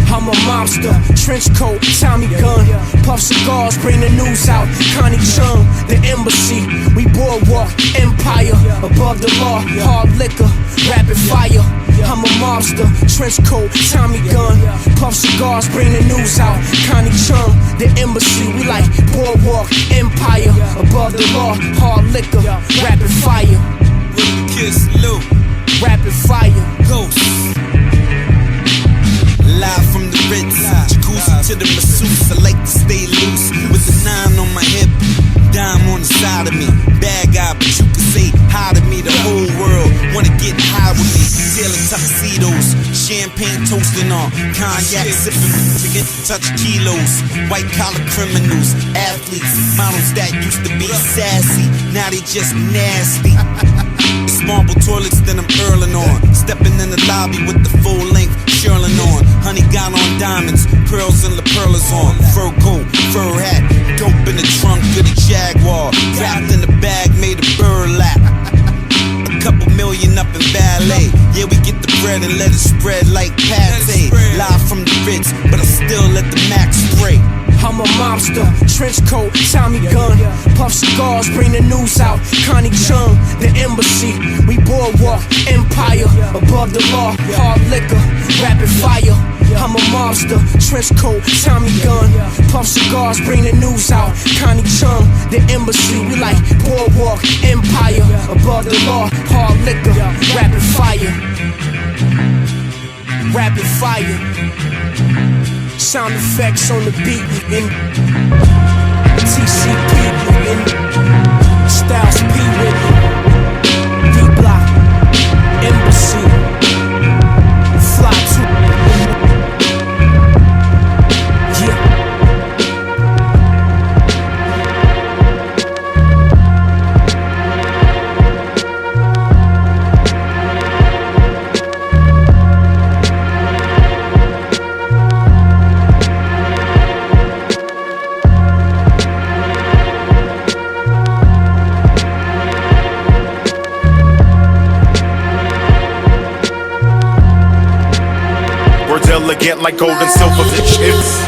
[SPEAKER 9] I'm a monster. Trench coat, Tommy gun. Puff cigars, bring the news out. Connie Chung, the embassy. We boardwalk, empire. A
[SPEAKER 20] above the law, hard liquor, rapid fire. I'm a mobster, trench coat, Tommy gun, puff cigars, bring the news out. Connie Chung, the embassy, we like Boardwalk, Empire. Above the law, hard liquor, rapid fire.
[SPEAKER 1] Kiss Lou,
[SPEAKER 20] rapid fire.
[SPEAKER 1] Ghost. Live from the Ritz, jacuzzi to the masseuse. I like to stay loose with the 9 on my hip, dime on the side of me. Bad guy, but you can say hi to me. The whole world wanna get high with me. Tailored tuxedos, champagne toasting on, cognac sipping, forget to touch kilos. White collar criminals, athletes, models that used to be sassy, now they just nasty. It's marble toilets, then I'm earling on. Stepping in the lobby with the full length shirling on. Honey got on diamonds, pearls and lapellas on. Fur coat, fur hat, dope in the trunk of the Jaguar. Wrapped in the bag, made a burlap. A couple million up in ballet. Yeah, we get the bread and let it spread like pate. Live from the Ritz, but I still let the Max spray.
[SPEAKER 20] I'm a mobster, trench coat, Tommy gun, puff cigars, bring the news out. Connie Chung, the embassy, we Boardwalk, Empire. Above the law, hard liquor, rapid fire. I'm a mobster, trench coat, Tommy gun, puff cigars, bring the news out. Connie Chung, the embassy, we like Boardwalk, Empire. Above the law, hard liquor, rapid fire. Rapid fire. Sound effects on the beat in TCP in Styles P with D-Block, Embassy, Fly 2. Yeah.
[SPEAKER 22] Elegant like gold and silver chips.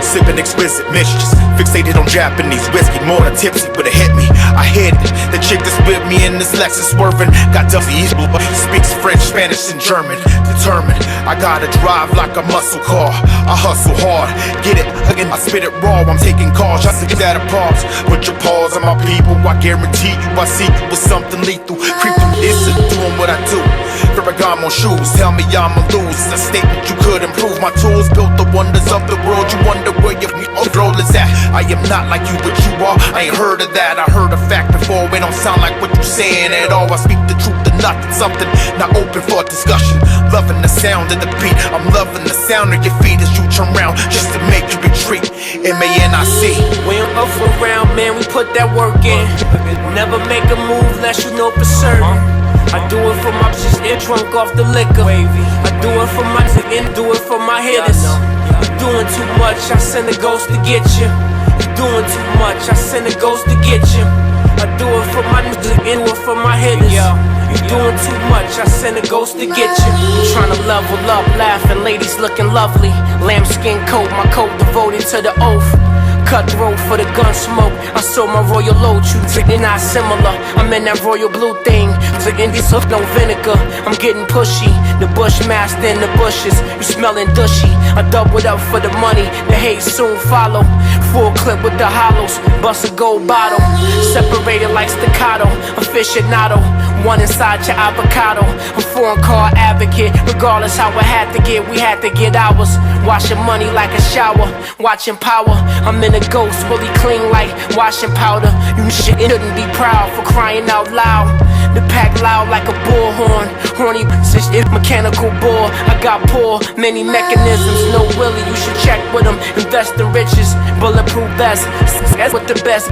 [SPEAKER 22] Sipping exquisite mischief. Fixated on Japanese whiskey, more than tipsy, but it hit me. I hit it. The chick that's with me in this Lexus swerving got Duffy, speaks French, Spanish, and German. Determined, I gotta drive like a muscle car. I hustle hard, get it again. I spit it raw. I'm taking calls just to get that apart. Put your paws on my people. I guarantee you, I see you with something lethal. Creep through this and doing what I do. Ferragamo shoes, tell me I'ma lose. A statement you could improve. My tools built the wonders of the world. You wonder where your role is at. I am not like you, but you are. I ain't heard of that. I heard a fact before. It don't sound like what you saying at all. I speak the truth and nothing, something not open for discussion. Loving the sound of the beat. I'm loving the sound of your feet as you turn around just to make you retreat. MANIC.
[SPEAKER 20] We don't up around, man. We put that work in. Never make a move unless you know for certain. I do it for my bitches and drunk off the liquor. I do it for my and do it for my hitters. You doing too much, I send a ghost to get you. You doing too much, I send a ghost to get you. I do it for my niggas and do it for my hitters. You doing too much, I send a ghost to get you. Trying to level up, laughing, ladies looking lovely. Lambskin coat, my coat devoted to the oath. Cutthroat for the gun smoke. I saw my royal load, you they're not similar. I'm in that royal blue thing. The Indies hook no vinegar. I'm getting pushy. The bushmaster in the bushes. You smelling dushy. I double it up for the money. The hate soon follow. Full clip with the hollows. Bust a gold bottle. Separated like staccato. Aficionado. One inside your avocado. A foreign car advocate. Regardless how it had to get, we had to get ours. Washing money like a shower. Watching power. I'm in a ghost, really clean like washing powder. You shouldn't be proud for crying out loud. The pack loud like a bullhorn. Horny bitch, mechanical bore. I got poor, many mechanisms. No Willie, you should check with them. Invest in riches, bulletproof vest. That's what the best.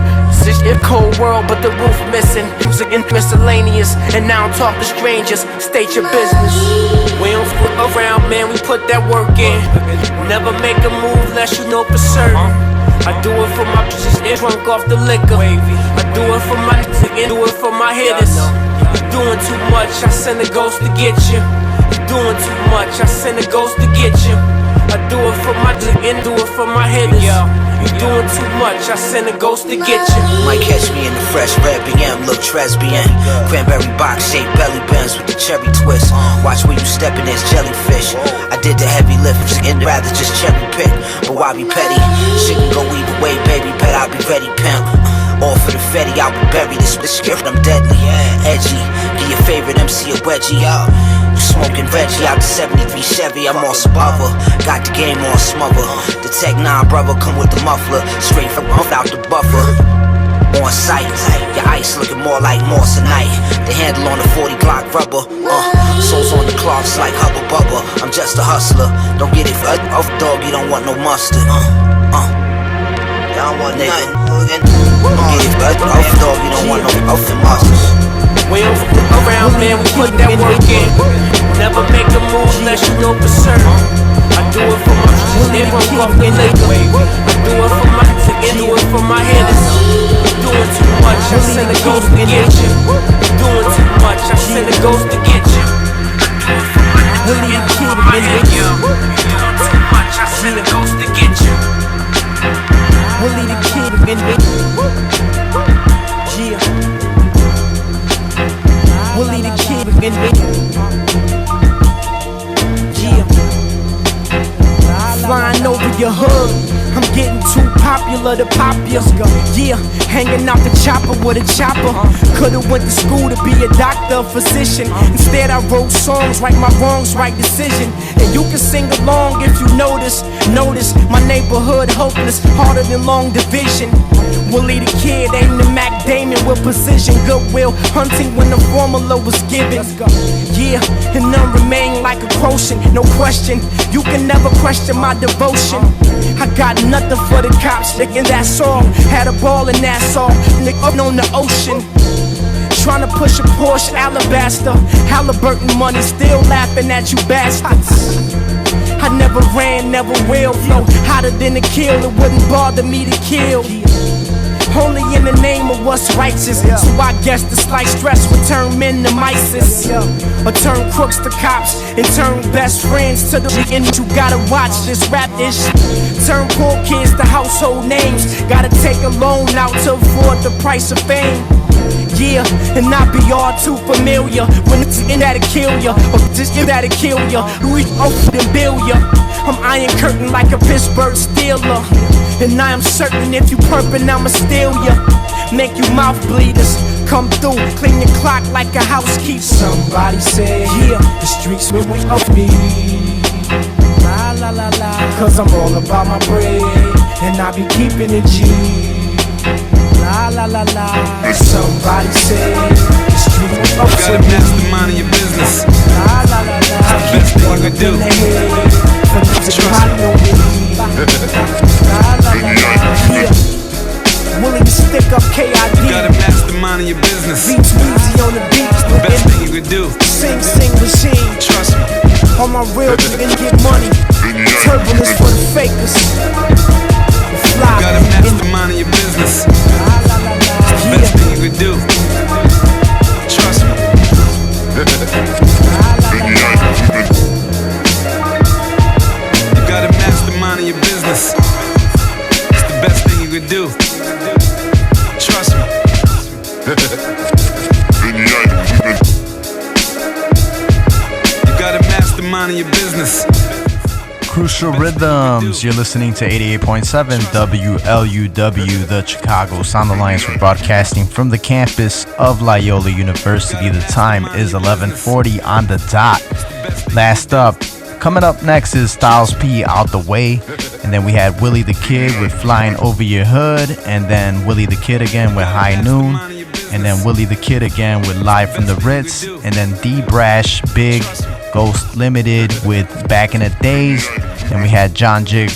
[SPEAKER 20] It's cold world, but the roof missing. Music miscellaneous, and now I'm talking to strangers. State your business. We don't flip around, man. We put that work in. Never make a move unless you know for certain. I do it for my bitches and drunk off the liquor. I do it for my niggas and do it for my hitters. You doing too much, I send a ghost to get you. You doing too much, I send a ghost to get you.
[SPEAKER 9] I do it for my and do it for my hitters. You doing too much, I send a ghost to get you.
[SPEAKER 20] Might catch me in the fresh red BM, look Tresbian. Cranberry box shaped belly bands with the cherry twist. Watch where you stepping, there's jellyfish. I did the heavy lift, and rather just cherry pick. But why be petty? Shit can go either way, baby. Bet I'll be ready, pimp. All for the Fetty, I will bury this script, I'm deadly. Edgy, get your favorite MC a wedgie out. You smoking Reggie out the 73 Chevy, I'm on Spava. Got the game on smother. The Tech 9 brother come with the muffler. Straight from out the buffer. On sight, your ice looking more like Morrisonite. The handle on the 40 Glock rubber. Souls on the cloths like Hubba Bubba. I'm just a hustler. Don't get it for off dog, you don't want no mustard. Y'all want nothing. Off dog, you don't want no off the mustard.
[SPEAKER 9] We don't fuck around, man, we put that work in. Never make a move unless you know for certain. I do it for my they run rough and later. I do it for my and do it for my hitters. Doing too much, I send a ghost to get you. Doing too much, I send a ghost to get you. Willie the Kid, doing too much, I send a ghost to get you. Willie the Kid, yeah. Willie the Kid, yeah. Flying over your hood, I'm getting too popular to pop ya. Yeah, hanging out the chopper with a chopper. Could've went to school to be a doctor, physician. Instead I wrote songs, right my wrongs, right decision. And you can sing along if you notice. Notice my neighborhood hopeless, harder than long division. Willie the Kid, aim the Mac Damon with precision. Goodwill hunting when the formula was given. Yeah, and none remain like a quotient. No question, you can never question my devotion. I got nothing for the cops, nigga, that's all. Had a ball in Nassau, nigga, up on the ocean. Tryna push a Porsche Alabaster, Halliburton money, still laughing at you bastards. I never ran, never will, flow hotter than a kill, it wouldn't bother me to kill. Only in the name of what's righteous. So I guess the slight stress would turn men to mices. Or turn crooks to cops and turn best friends to the end. You gotta watch this rap-ish. Turn poor kids to household names. Gotta take a loan out to afford the price of fame. Yeah, and not be all too familiar when it's in that'll kill ya, or just in that'll kill ya. We open and build ya. I'm Iron Curtain like a Pittsburgh Steeler, and I am certain if you purpin', I'ma steal ya. Make you mouth bleeders come through, clean your clock like a housekeeper. Somebody said, yeah, the streets will wait up me. La la la la, cause I'm all about my bread, and I be keeping it G. La la la la, somebody said, the streets will wait up me.
[SPEAKER 1] Gotta mastermind your business.
[SPEAKER 9] La la la la,
[SPEAKER 1] it's the best thing you can do.
[SPEAKER 9] Willing to stick up KID.
[SPEAKER 1] Gotta mastermind your business.
[SPEAKER 9] Beats Weezy on the beats.
[SPEAKER 1] The best thing you could do.
[SPEAKER 9] Sing machine.
[SPEAKER 1] Trust me.
[SPEAKER 9] On my real, you didn't get money. Turbulence for the fakers. Fly.
[SPEAKER 1] Gotta mastermind your business. It's the best thing you could do. Trust me. You gotta mastermind your business. It's the best thing you could do. Trust me. You gotta mastermind your business.
[SPEAKER 3] Crucial Rhythms, you're listening to 88.7 WLUW, the Chicago Sound Alliance. We're broadcasting from the campus of Loyola University. The time is 11:40 on the dot. Last up, coming up next is Styles P, Out the Way. And then we had Willie the Kid with Flying Over Your Hood. And then Willie the Kid again with High Noon. And then Willie the Kid again with Live from the Ritz. And then D Brash, Big, Ghost Limited with Back in the Days. And we had John Jig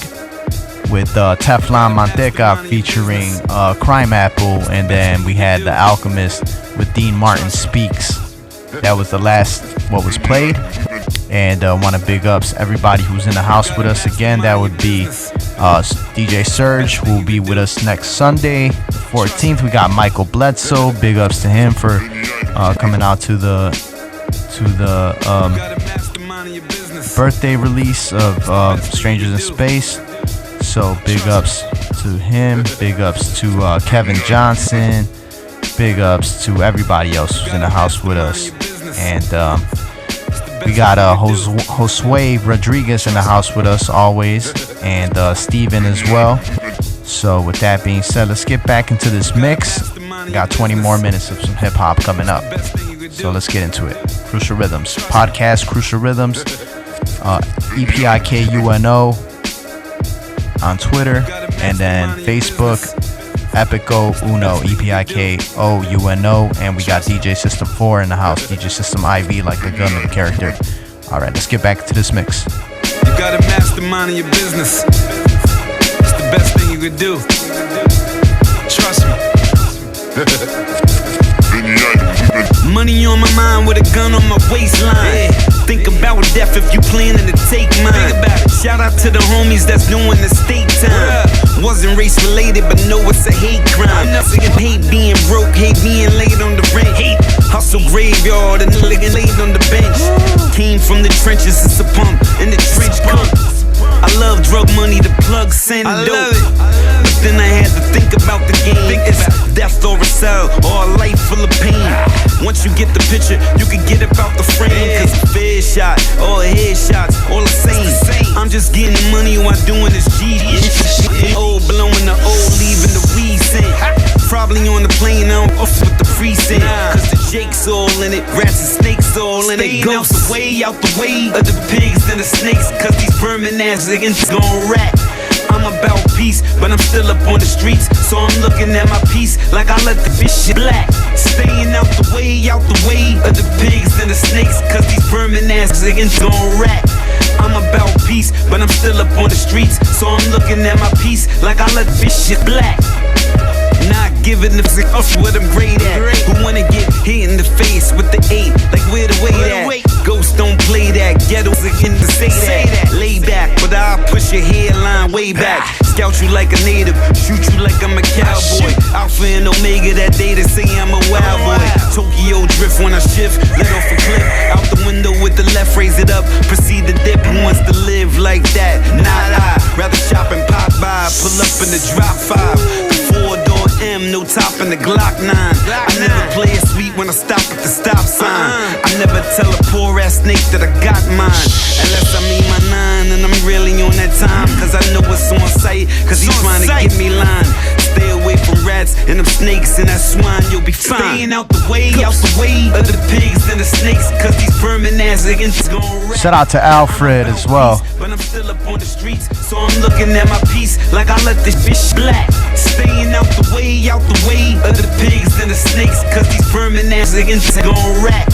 [SPEAKER 3] with Teflon Manteca featuring Crime Apple. And then we had The Alchemist with Dean Martin Speaks. That was the last what was played. And want to big ups everybody who's in the house with us again. That would be DJ Surge, who will be with us next Sunday, the 14th. We got Michael Bledsoe. Big ups to him for coming out to the birthday release of Strangers in Space. So big ups to him, big ups to Kevin Johnson, big ups to everybody else who's in the house with us. And we got Josue Rodriguez in the house with us always, and Steven as well. So with that being said, let's get back into this mix. We got 20 more minutes of some hip hop coming up. So let's get into it. Crucial Rhythms podcast, Crucial Rhythms, EPIKUNO on Twitter, and then Facebook, Epico Uno, EPIKOUNO, and we got DJ System 4 in the house, DJ System IV, like the Gundam character. Alright, let's get back to this mix.
[SPEAKER 1] You gotta mastermind in your business. It's the best thing you could do. Trust me. Money on my mind with a gun on my waistline. Think about death if you planning to take mine. Shout out to the homies that's doing the state time. Wasn't race related, but know it's a hate crime. Hate being broke, hate being laid on the rent. Hustle graveyard and nigga laid on the bench. Came from the trenches, it's a pump in the trench coat. I love drug money, the plug send dope. But then I had to think about the game. It's death or a cell or a life full of pain. Once you get the picture, you can get about the frame. Cause a fair shot or headshots, all the same. I'm just getting money while doing this G. Old blowing the old, leaving the weed scent. Probably on the plane, I'm off with the precinct. Cause the Jake's all in it, rats and snakes all in it. Ghosts out the way of the pigs and the snakes. Cause these vermin ass niggas gon' rat. I'm about peace, but I'm still up on the streets. So I'm looking at my piece like I let the fish black. Staying out the way of the pigs and the snakes. Cause these vermin ass niggas gon' rat. I'm about peace, but I'm still up on the streets. So I'm looking at my piece like I let the fish black. Not giving the fuck off what I'm great at. Who wanna get hit in the face with the 8? Like where the weight at? Ghosts don't play that. Ghettos again to say that. Lay back, but I'll push your hairline way back. Scout you like a native, shoot you like I'm a cowboy. Alpha and Omega that day to say I'm a wild boy. Tokyo drift when I shift, let off a clip. Out the window with the left, raise it up. Proceed to dip. Who wants to live like that? Not I. Rather shop and pop by. Pull up in the drop 5. The 4-door M, no top in the Glock 9. I never play it sweet when I stop at the stop sign. I never tell a poor ass snake that I got mine. Unless I mean my 9 and I'm really on that time. Cause I know it's on sight, cause he's trying to get me line. Stay away from rats and them snakes and that swine, you'll be fine. Staying out the way of the pigs and the snakes. Cause these vermin ass niggas gon' rat.
[SPEAKER 3] Shout out to Alfred as well.
[SPEAKER 1] But I'm still up on the streets, so I'm looking at my piece like I let this fish black. Staying out the way of the pigs and the snakes. Cause these vermin ass niggas gon' rat.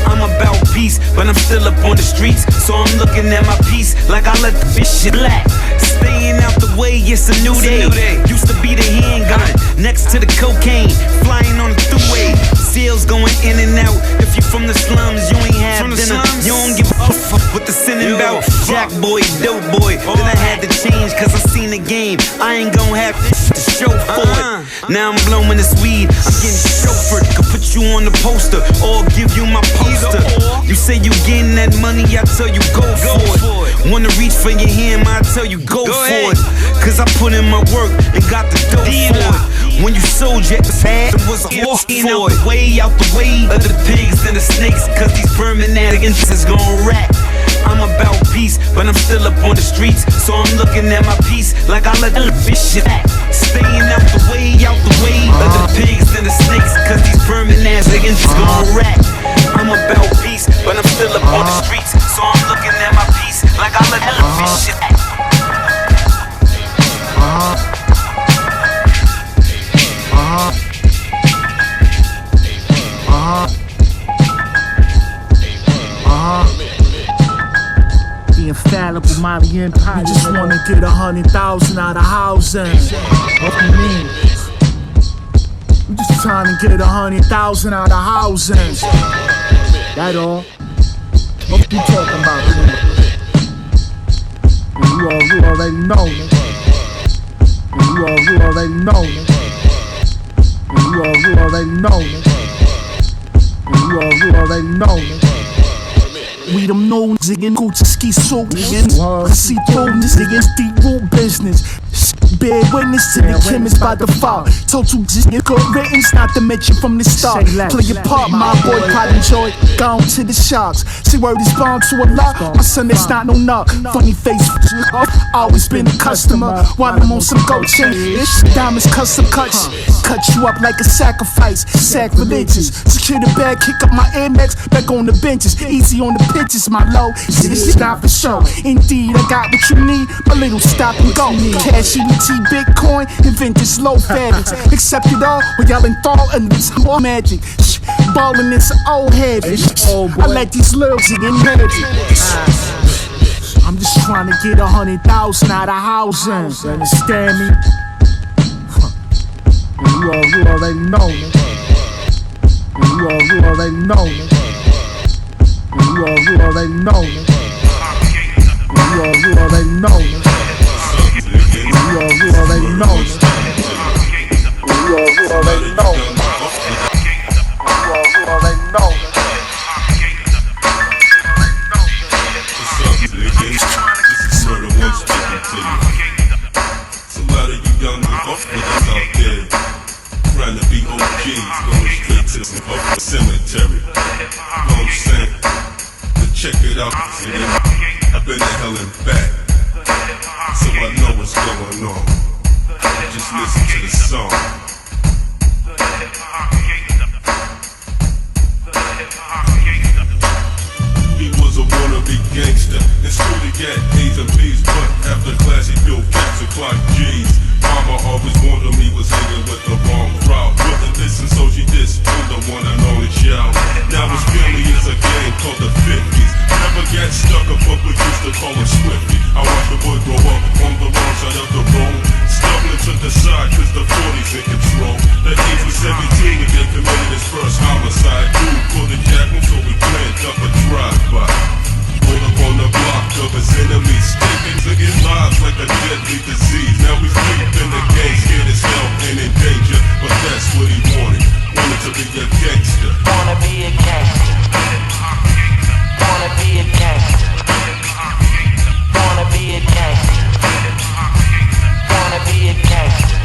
[SPEAKER 1] I'm about peace, but I'm still up on the streets, so I'm looking at my piece like I let the fish black. Staying out the way, it's a new day. Used to be the handgun next to the cocaine, flying on the throughway. Seals going in and out. If you from the slums, you ain't have dinner. You don't give a fuck what the sinning about. Jack boy, dope boy. Then I had to change cause I seen the game. I ain't gon' have this to show for it. Now I'm blowing this weed, I'm getting chauffeured. Could put you on the poster or give you my poster. You say you getting that money, I tell you go for it. Wanna reach for your hand, I tell you go for it. Cause I put in my work and got the dough for it. When you sold your ass, it was a horse for it. Way out the way of the pigs and the snakes. Cause these vermin niggas is gon' rat. I'm about peace, but I'm still up on the streets, so I'm looking at my piece like I let the fish act. Staying out the way of the pigs and the snakes. Cause these vermin ass niggas gon' rat. I'm about peace, but I'm still up on the streets, so I'm looking at my piece like I let the fish act.
[SPEAKER 9] The infallible Molly Empire. You just wanna get 100,000 out of housing. What do you mean? I'm just trying to get 100,000 out of housing. That all. What you talking about, nigga? You already know, nigga. You already know, nigga. You already know, nigga. You already know, nigga. We them
[SPEAKER 2] know nigga Gucci ski suit nigga. I see through this nigga deep root business. Bear witness to the chemist by default. Told you just good riddance, not to mention from the start. Play your part, my boy, pride and joy. Gone to the sharks. See word is bound to a lot. My son is not no knock. Funny face, always been a customer. While I'm on some gold chain, diamonds custom cuts. Cut you up like a sacrifice. Sacrilegious. Secure the bag, kick up my Air Max. Back on the benches, easy on the pitches. My low, this is not for show. Indeed, I got what you need. My little stop and go. Cash EBT, Bitcoin, invent this low fabrics. Accept it all, but y'all ain't fall and it's all magic. Ballin' is an old habit. I let these lyrics get magic. I'm just trying to get 100,000 out of housing. Understand me? You already know. You already know. You already know. You already know. You already know. You already know. You already know.
[SPEAKER 11] A lot of you young niggas out there trying to be OGs, going straight to the cemetery. You know what I'm saying? But check it out, I've been to hell and back, so I know what's going on. Just listen to the song. He was a wannabe gangster, in school he got A's and B's, but after class he built caps and clock G's. Mama always warned him he was hanging with the wrong crowd. Wouldn't listen, so she dissed him, the one and only child. Now his family is a gang called the 50s. Never got stuck up, but we used to call him Swifty. I watched the boy grow up on the wrong side of the road, stumbling to the side cause the 40s in control. The age was 17 when they committed his first homicide. Dude pulled a jackal, so we planned up a drive-by. Pulled up on the block of his enemies, sticking to his lives like a deadly disease. Now he's deep in the game, scared as hell and in danger, but that's what he wanted to be a gangster.
[SPEAKER 10] Wanna be a gangster. Wanna be a gangster. Wanna be a gangster. Wanna be a gangster.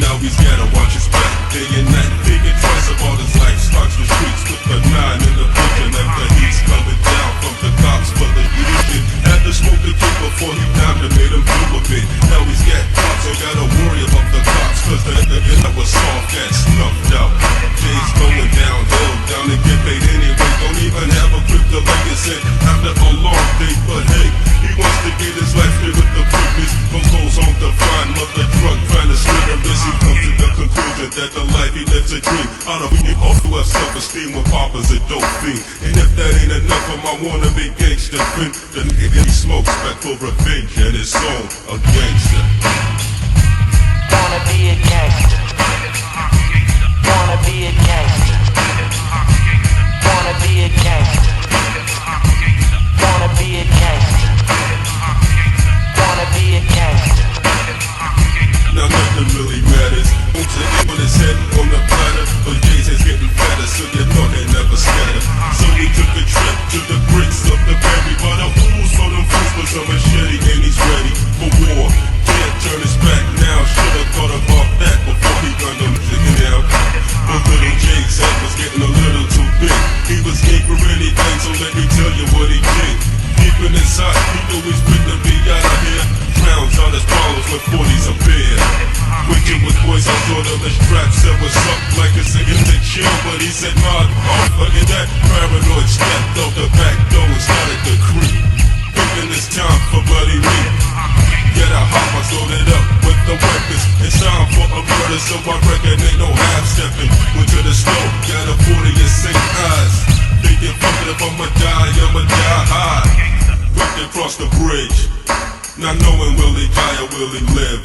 [SPEAKER 11] Now he's gotta watch his back day and night, thinking twice about his life. Starts the streets with the 9 in the kitchen after he's coming down from the cops for the evening. Had to smoke the kid before he died and made him do a bit. Now he's got cops, so gotta worry about the cops, cause the that was soft and snuffed out. Days going downhill, down and get paid anyway. Don't even have a grip to like it said after a long day, but hey, he wants to get his life straight with the quickness. From goes home to find mother drunk, trying to split him. He comes to the conclusion that the life he lives a dream. Out of it off to have self-esteem when Papa's a dope fiend. And if that ain't enough of my wannabe gangster friend, then he smokes back for revenge and his own a gangster.
[SPEAKER 10] Wanna be a gangster. Wanna be a gangster. Wanna be a gangster. Wanna be a gangster. Wanna be a gangster.
[SPEAKER 11] Now nothing really matters. Won't take it with his head on the platter, but days is getting fatter, so you thought they never scatter. So we took a trip to the bricks of the berry, but I almost saw them fools with some machete, and he's ready for war. Can't turn his back now. Should've thought about that before he gunned him down. But little Jake's head was getting a little too big. He was game for anything, so let me tell you what he did. Deep in his heart, he knew he's fit to be out of here. Rounds on his bottles with 40s a beer. Wicked with boys, I thought of the strap, said what's up like a singing to chill, but he said, nah, fuck it, that paranoid stepped out the back door and started to creep. Thinking it's time for bloody me. Get a hop, I load it up with the weapons. It's time for a murder, so I reckon ain't no half-stepping. Went to the store, got a 40 and St. Eyes. Thinking, fuck it, if I'ma die high. Whipped across the bridge, not knowing will he die or will he live.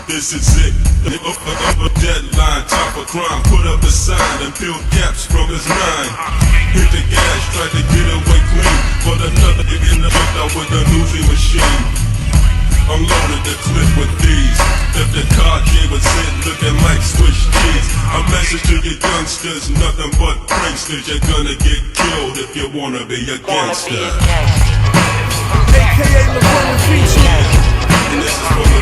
[SPEAKER 11] This is it, up a deadline, top of crime. Put up a sign and fill gaps from his mind. Hit the gas, tried to get away clean, but another nigga jumped out with a Uzi machine. Unloaded the clip with these. If the car gave us in, looking like Swish cheese. A message to you youngsters, nothing but pranksters. You're gonna get killed if you wanna be a gangster.
[SPEAKER 2] AKA LeBron and Feature.
[SPEAKER 11] And this is for the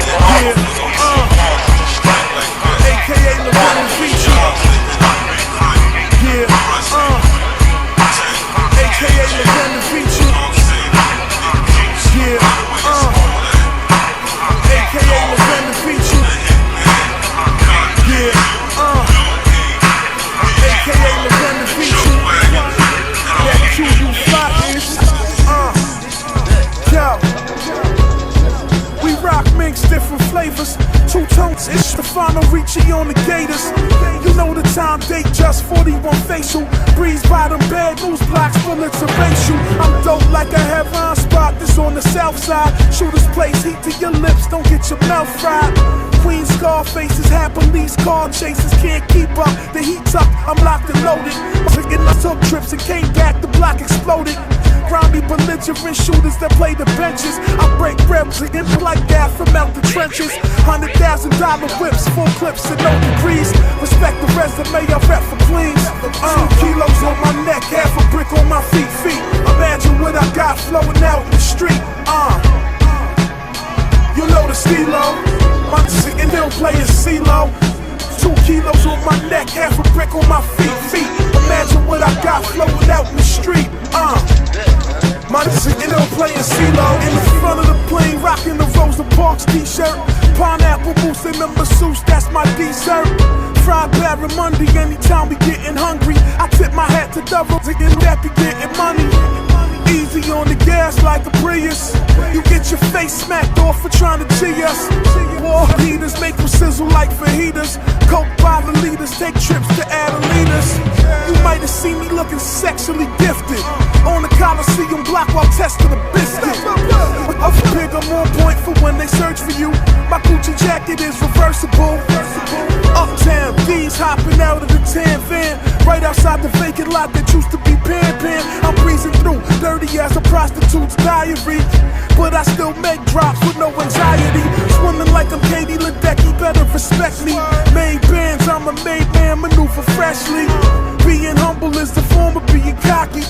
[SPEAKER 2] AKA LeBron and Feature. Yeah, AKA LeBron and Feature. Yeah, AKA LeBron and Feature. Yeah, AKA LeBron and Feature. That Q-U-5 is, yo. We rock minks, different flavors. Two tones, it's the final Ricci on the Gators. You know the time, date just 41 facial. Breeze by them bad news blocks, bullets of racial. I'm dope like a heaven spot that's on the south side. Shooters place heat to your lips, don't get your mouth fried. Queen Scarfaces, have police car chasers, can't keep up. The heat's up, I'm locked and loaded. I took trips and came back, the block exploded. Grimy belligerent shooters that play the benches. I break reps and like that from out the trenches. $100,000 whips, full clips and no degrees. Respect the resume, I rep for Queens. 2 kilos on my neck, half a brick on my feet. Imagine what I got flowing out in the street. You know the stilo. My sitting there playing CeeLo. 2 kilos on my neck, half a brick on my feet. Imagine what I got flowing out in the street. My sitting there playing CeeLo. In the front of the plane, rocking the Rosa Parks t-shirt. Pineapple mousse and the masseuse, that's my dessert. Fried barramundi anytime we getting hungry. I tip my hat to doubles again, that be getting money. Easy on the gas like a Prius. You get your face smacked off for trying to G us. War heaters make them sizzle like fajitas. Coke by the liters, take trips to Adelitas. You might have seen me looking sexually gifted on the Coliseum block while testing a biscuit. I'm big, I'm on point for when they search for you. My Gucci jacket is reversible. Uptown, D's hopping out of the tan van. Right outside the vacant lot that used to be Pan. I'm breezing through, dirty as a prostitute's diary. But I still make drops with no anxiety. Swimming like I'm Katie Ledecky, better respect me. Made bands, I'm a made man, maneuver freshly. Being humble is the form of being cocky.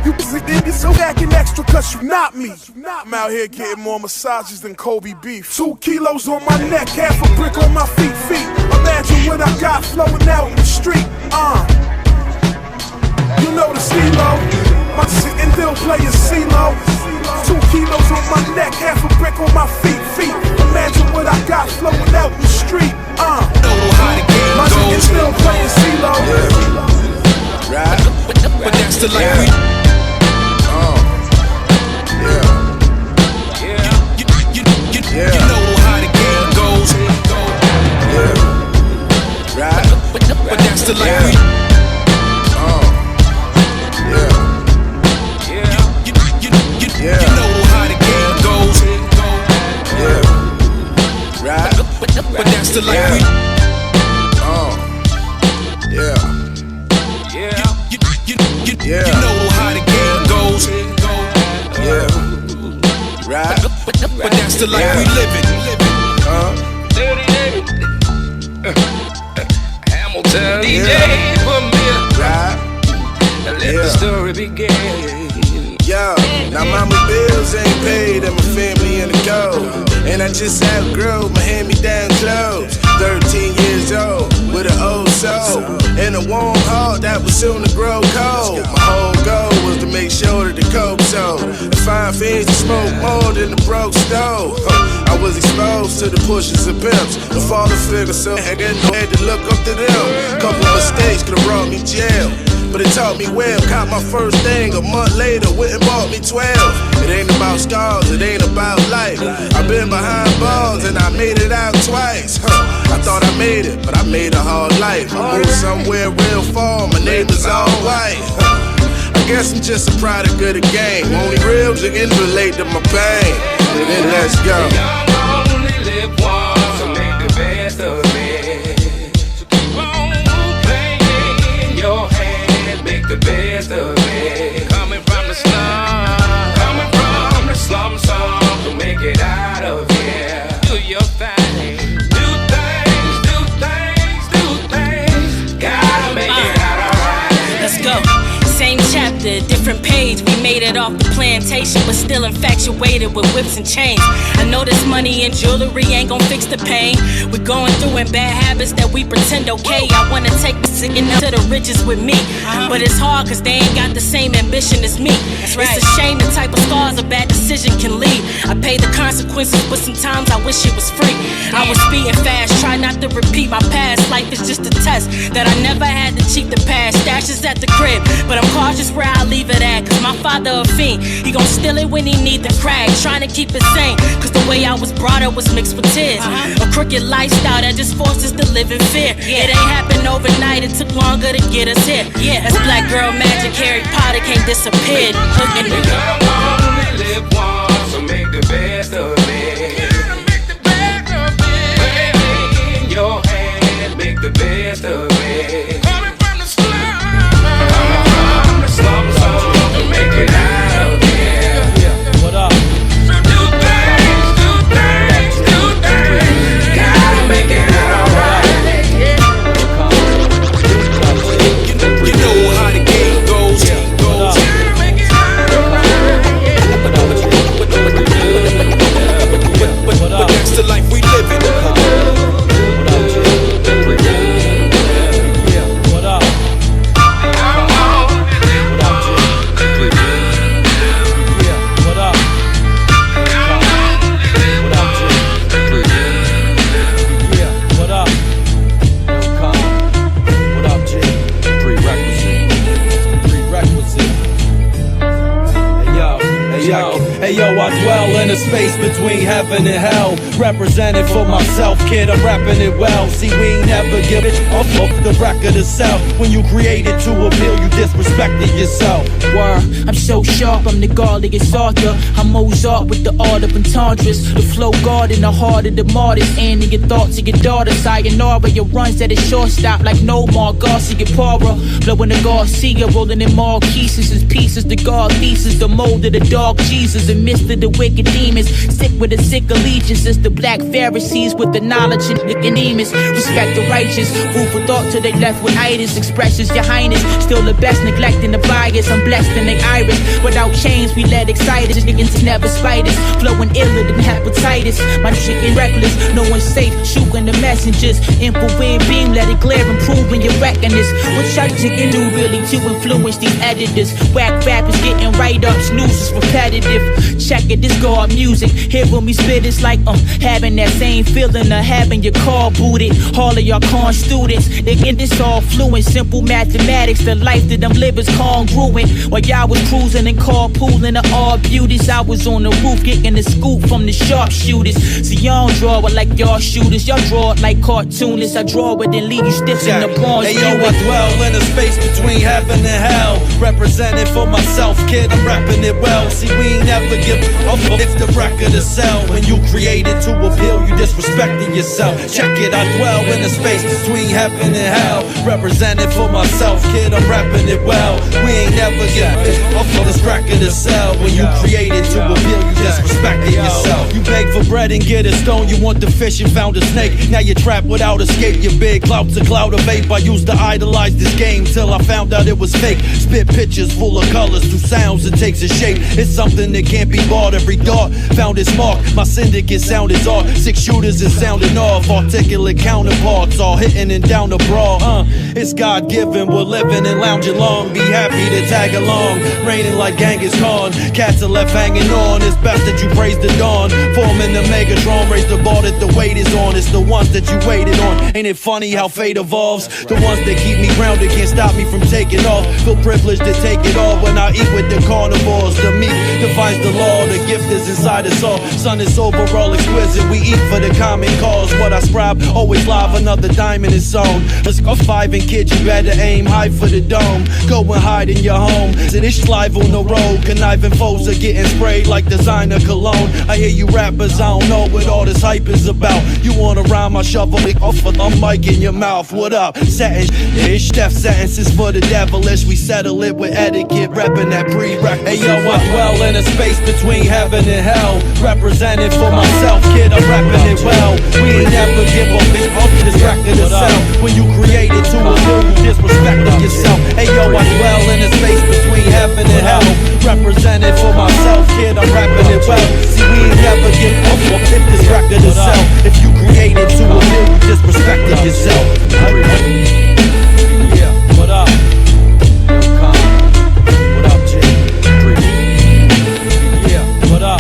[SPEAKER 2] You niggas so acting extra cause you not me. I'm out here getting more massages than Kobe beef. 2 kilos on my neck, half a brick on my feet. Imagine what I got flowing out in the street. You know the stilo. My sitting there playing CeeLo. 2 kilos on my neck, half a brick on my feet. Imagine what I got flowing out in the street. My sitting still playing CeeLo.
[SPEAKER 21] Right? But that's the life we. You know how the game goes. Yeah. Right? But that's the life we. You know how the game goes. Yeah. Right? But that's the life we. You know how the game goes. Yeah. Right? But that's the life we living. Hamilton, DJ, for me. Right? Let the story begin. Yo, now mama bills ain't paid and my family in the gold. And I just outgrew my hand-me-down clothes. 13 years old with an old soul and a warm heart that was soon to grow cold. My whole goal was to make sure that the coke sold. The fine fiends to smoke more than the broke stove. I was exposed to the pushes and pimps, the father figure, so I had to look up to them. Couple mistakes could've brought me jail, but it taught me well. Caught my first thing a month later, went and bought me 12. It ain't about scars, it ain't about life. I've been behind bars and I made it out twice. I thought I made it, but I made a hard life. I moved somewhere real far, my neighbors all white. I guess I'm just a product of the game. Only real niggas relate to my pain. And then let's go.
[SPEAKER 10] Y'all only live once, so make the best of it. So keep on playing your hand, make the best of it. Coming from the slum, so make it out of here. Do your thing, do
[SPEAKER 6] off the plantation, but still infatuated with whips and chains. I know this money and jewelry ain't gon' fix the pain we're going through and bad habits that we pretend okay. I wanna take the singing up to the riches with me, but it's hard cause they ain't got the same ambition as me. It's a shame the type of scars a bad decision can leave. I pay the consequences, but sometimes I wish it was free. I was speeding fast, try not to repeat my past. Life is just a test that I never had to cheat the past. Stashes at the crib, but I'm cautious where I leave it at. Cause my father a fiend, he gon' steal it when he need the crack. Trying to keep it sane, cause the way I was brought up was mixed with tears. A crooked lifestyle that just forces to live in fear. It ain't happened overnight, it took longer to get us here. That's black girl magic, Harry Potter can't disappear.
[SPEAKER 10] We only live once, so make the best of it. Baby, in your hand, make the best of it. Coming from the slums, so make it out of here. What up? So do things, gotta make it alright.
[SPEAKER 22] You know how the game goes. But that's the life we live in.
[SPEAKER 10] What up?
[SPEAKER 7] Hey yo, I dwell in a space between heaven and hell. Representing for myself, kid, I'm rapping it well. See, we ain't never give it off the record itself. When you created to appeal, you disrespected yourself.
[SPEAKER 9] Word, I'm so sharp, I'm the godliest author. I'm Mozart with the art of entendres. The flow guard in the heart of the martyrs. And in your thoughts of your daughter. Sayonara, your runs at a shortstop like no more. Garcia Para, blowing the Garcia, rolling in Marquises as pieces. The God thesis, the mold of the dog Jesus. And midst of the wicked demons, sick with a sick allegiances. The black Pharisees with the knowledge and demons. Respect the righteous, food for thought till they left with itis. Expressions, your highness, still the best, neglecting the bias. I'm blessed in the iris. Without chains, we let excited. Niggas never spite us, flowing iller than hepatitis. My shit is reckless, no one's safe. Shooting the messengers, infrared beam, let it glare, improving your reckoners. What y'all chicken do really to influence these editors? Whack rappers getting write-ups, news is repetitive. Check it, this God music. Hear when we spit, it's like having that same feeling of having your car booted. All of y'all con students, they get this all fluent. Simple mathematics, the life that I'm living's congruent. While y'all was cruising and carpooling to all beauties, I was on the roof getting the scoop from the sharpshooters. See, y'all don't draw it like y'all shooters, y'all draw it like cartoonists. I draw it and leave you stiff in the bronze.
[SPEAKER 7] Hey yo, I dwell in a space between heaven and hell. Representing for myself, kid, I'm rapping it well. See, we ain't never give up, it's the record to sell. When you created to appeal, you disrespected yourself. Check it, I dwell in a space between heaven and hell. Representing for myself, kid, I'm rapping it well. We ain't never give up, this record to sell. When you created to appeal, you disrespected yourself. You beg for bread and get a stone, you want the fish and found a snake. Now you're trapped without escape, you're big clout's a cloud of vape. I used to idolize this game till I found out it was fake. Spit pictures full of colors through sounds, it takes a shape. It's something that can't be bought. Every dart found its mark. My syndicate sound is art. 6 shooters is sounding off. Articulate counterparts all hitting and down the broad. It's God given. We're living and lounging long. Be happy to tag along. Raining like Genghis Khan. Cats are left hanging on. It's best that you praise the dawn. Forming the Megatron. Raise the bar that the weight is on. It's the ones that you waited on. Ain't it funny how fate evolves? The ones that keep me grounded can't stop me from taking off. Feel privileged to take it all when I eat with the carnivores. The meat defines the law. The gift is inside us all. Sun is overall exquisite. We eat for the common cause. What I scribe, always live. Another diamond is sown. Let's go 5 and kids, you better aim high for the dome. Go and hide in your home. It is live on the road. Conniving foes are getting sprayed like designer cologne. I hear you rappers, I don't know what all this hype is about. You wanna rhyme, I shovel it off of a mic in your mouth. What up? Sentence ish, death sentences for the devilish. We settle it with etiquette, reppin' that pre-requisite. Hey yo, I dwell in a space between heaven and hell. Representing for myself, kid, I'm rapping it well. We ain't never give up this record itself. When you create it to a bill, you disrespecting yourself. Hey yo, I dwell in a space between heaven and hell. Representing for myself, kid, I'm rapping it well. See, we ain't never give up this record itself. If you create it to a bill, you disrespecting yourself. Yeah, what up? What up, G? Yeah, what up?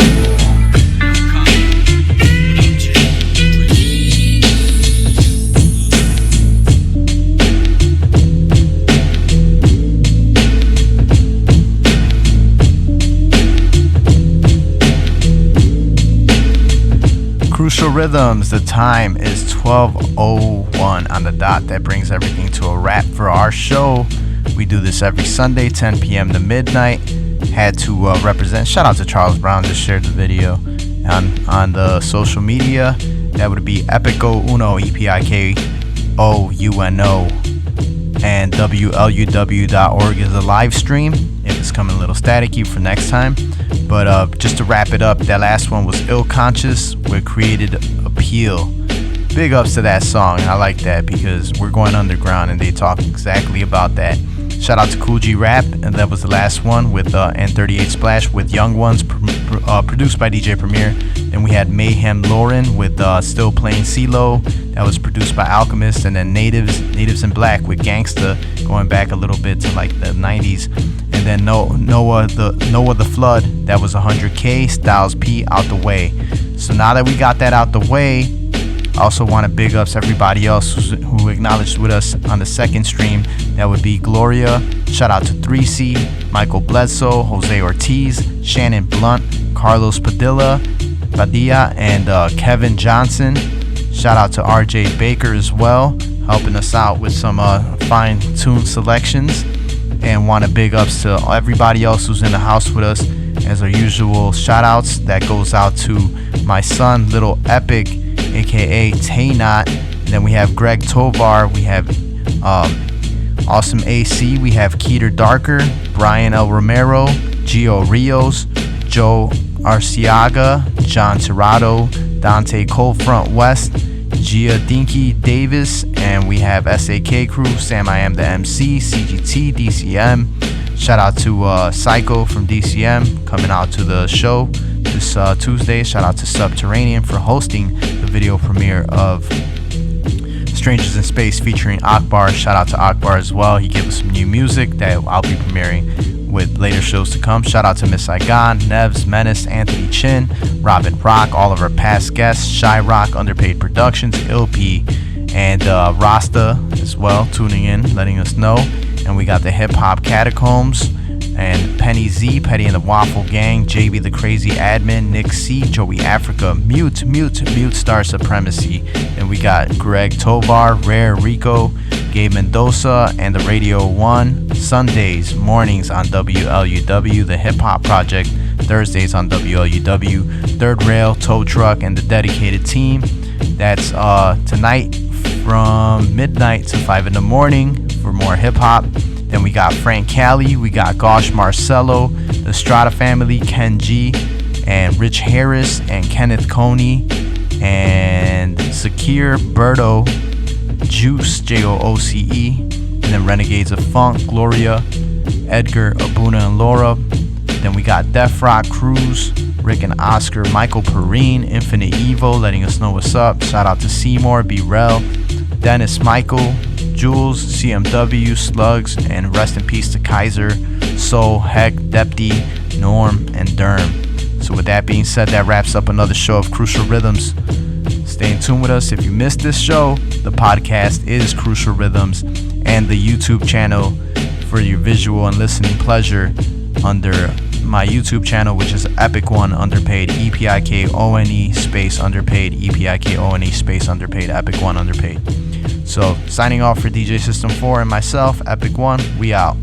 [SPEAKER 3] Crucial Rhythms, the time is 12:01 on the dot. That brings everything to a wrap for our show. We do this every Sunday, 10 p.m. to midnight. Had to represent. Shout out to Charles Brown, just shared the video on the social media. That would be Epico Uno, EPIKOUNO, and WLUW.org is a live stream. If it's coming a little staticky for next time. But just to wrap it up, that last one was Ill Conscious with Created Appeal. Big ups to that song. I like that because we're going underground and they talk exactly about that. Shout out to Cool G Rap, and that was the last one with N38 Splash with Young Ones, produced by DJ Premier. Then we had Mayhem Lauren with Still Playing CeeLo. That was produced by Alchemist, and then Natives in Black with Gangsta, going back a little bit to like the 90s. And then Noah the Flood, that was 100K, Styles P, Out the Way. So now that we got that out the way, I also want to big ups everybody else who acknowledged with us on the second stream. That would be Gloria, shout out to 3C, Michael Bledsoe, Jose Ortiz, Shannon Blunt, Carlos Padilla, and Kevin Johnson. Shout out to RJ Baker as well, helping us out with some fine-tuned selections. And want to big ups to everybody else who's in the house with us. As our usual shout outs, that goes out to my son, Little Epic, aka Taynot. And then we have Greg Tovar, we have Awesome AC, we have Keeter Darker, Brian L. Romero, Gio Rios, Joe Arciaga, John Tirado, Dante Coldfront West, Gia Dinky Davis, and we have SAK Crew, Sam I Am the MC, CGT, DCM. Shout out to Psycho from DCM coming out to the show this Tuesday. Shout out to Subterranean for hosting the video premiere of Strangers in Space featuring Akbar. Shout out to Akbar as well. He gave us some new music that I'll be premiering with later shows to come. Shout out to Miss Saigon, Nevs, Menace, Anthony Chin, Robin Rock, all of our past guests, Shy Rock, Underpaid Productions, Ilp, and Rasta as well, tuning in, letting us know. And we got the Hip Hop Catacombs, and Penny Z, Petty and the Waffle Gang, JB the Crazy Admin, Nick C, Joey Africa, Mute Star Supremacy. And we got Greg Tovar, Rare Rico, Gabe Mendoza, and the Radio 1. Sundays, mornings on WLUW, the Hip Hop Project. Thursdays on WLUW, Third Rail, Tow Truck, and the Dedicated Team. That's tonight from midnight to 5 in the morning for more hip hop. Then we got Frank Cali, we got Gosh Marcello, the Strata Family, Ken G, and Rich Harris, and Kenneth Coney, and Zakir Berto, Juice, Jooce, and then Renegades of Funk, Gloria, Edgar, Abuna, and Laura. Then we got Def Rock Cruz, Rick and Oscar, Michael Perrine, Infinite Evo, letting us know what's up. Shout out to Seymour, B-Rel, Dennis Michael, Jules, CMW, Slugs, and rest in peace to Kaiser, Soul, Heck, Depty, Norm, and Derm. So with that being said, that wraps up another show of Crucial Rhythms. Stay in tune with us. If you missed this show, the podcast is Crucial Rhythms, and the YouTube channel for your visual and listening pleasure under my YouTube channel, which is Epic One Underpaid, EPIKONE space Underpaid, EPIKONE space Underpaid, Epic One Underpaid. So signing off for DJ System 4 and myself, Epic One, we out.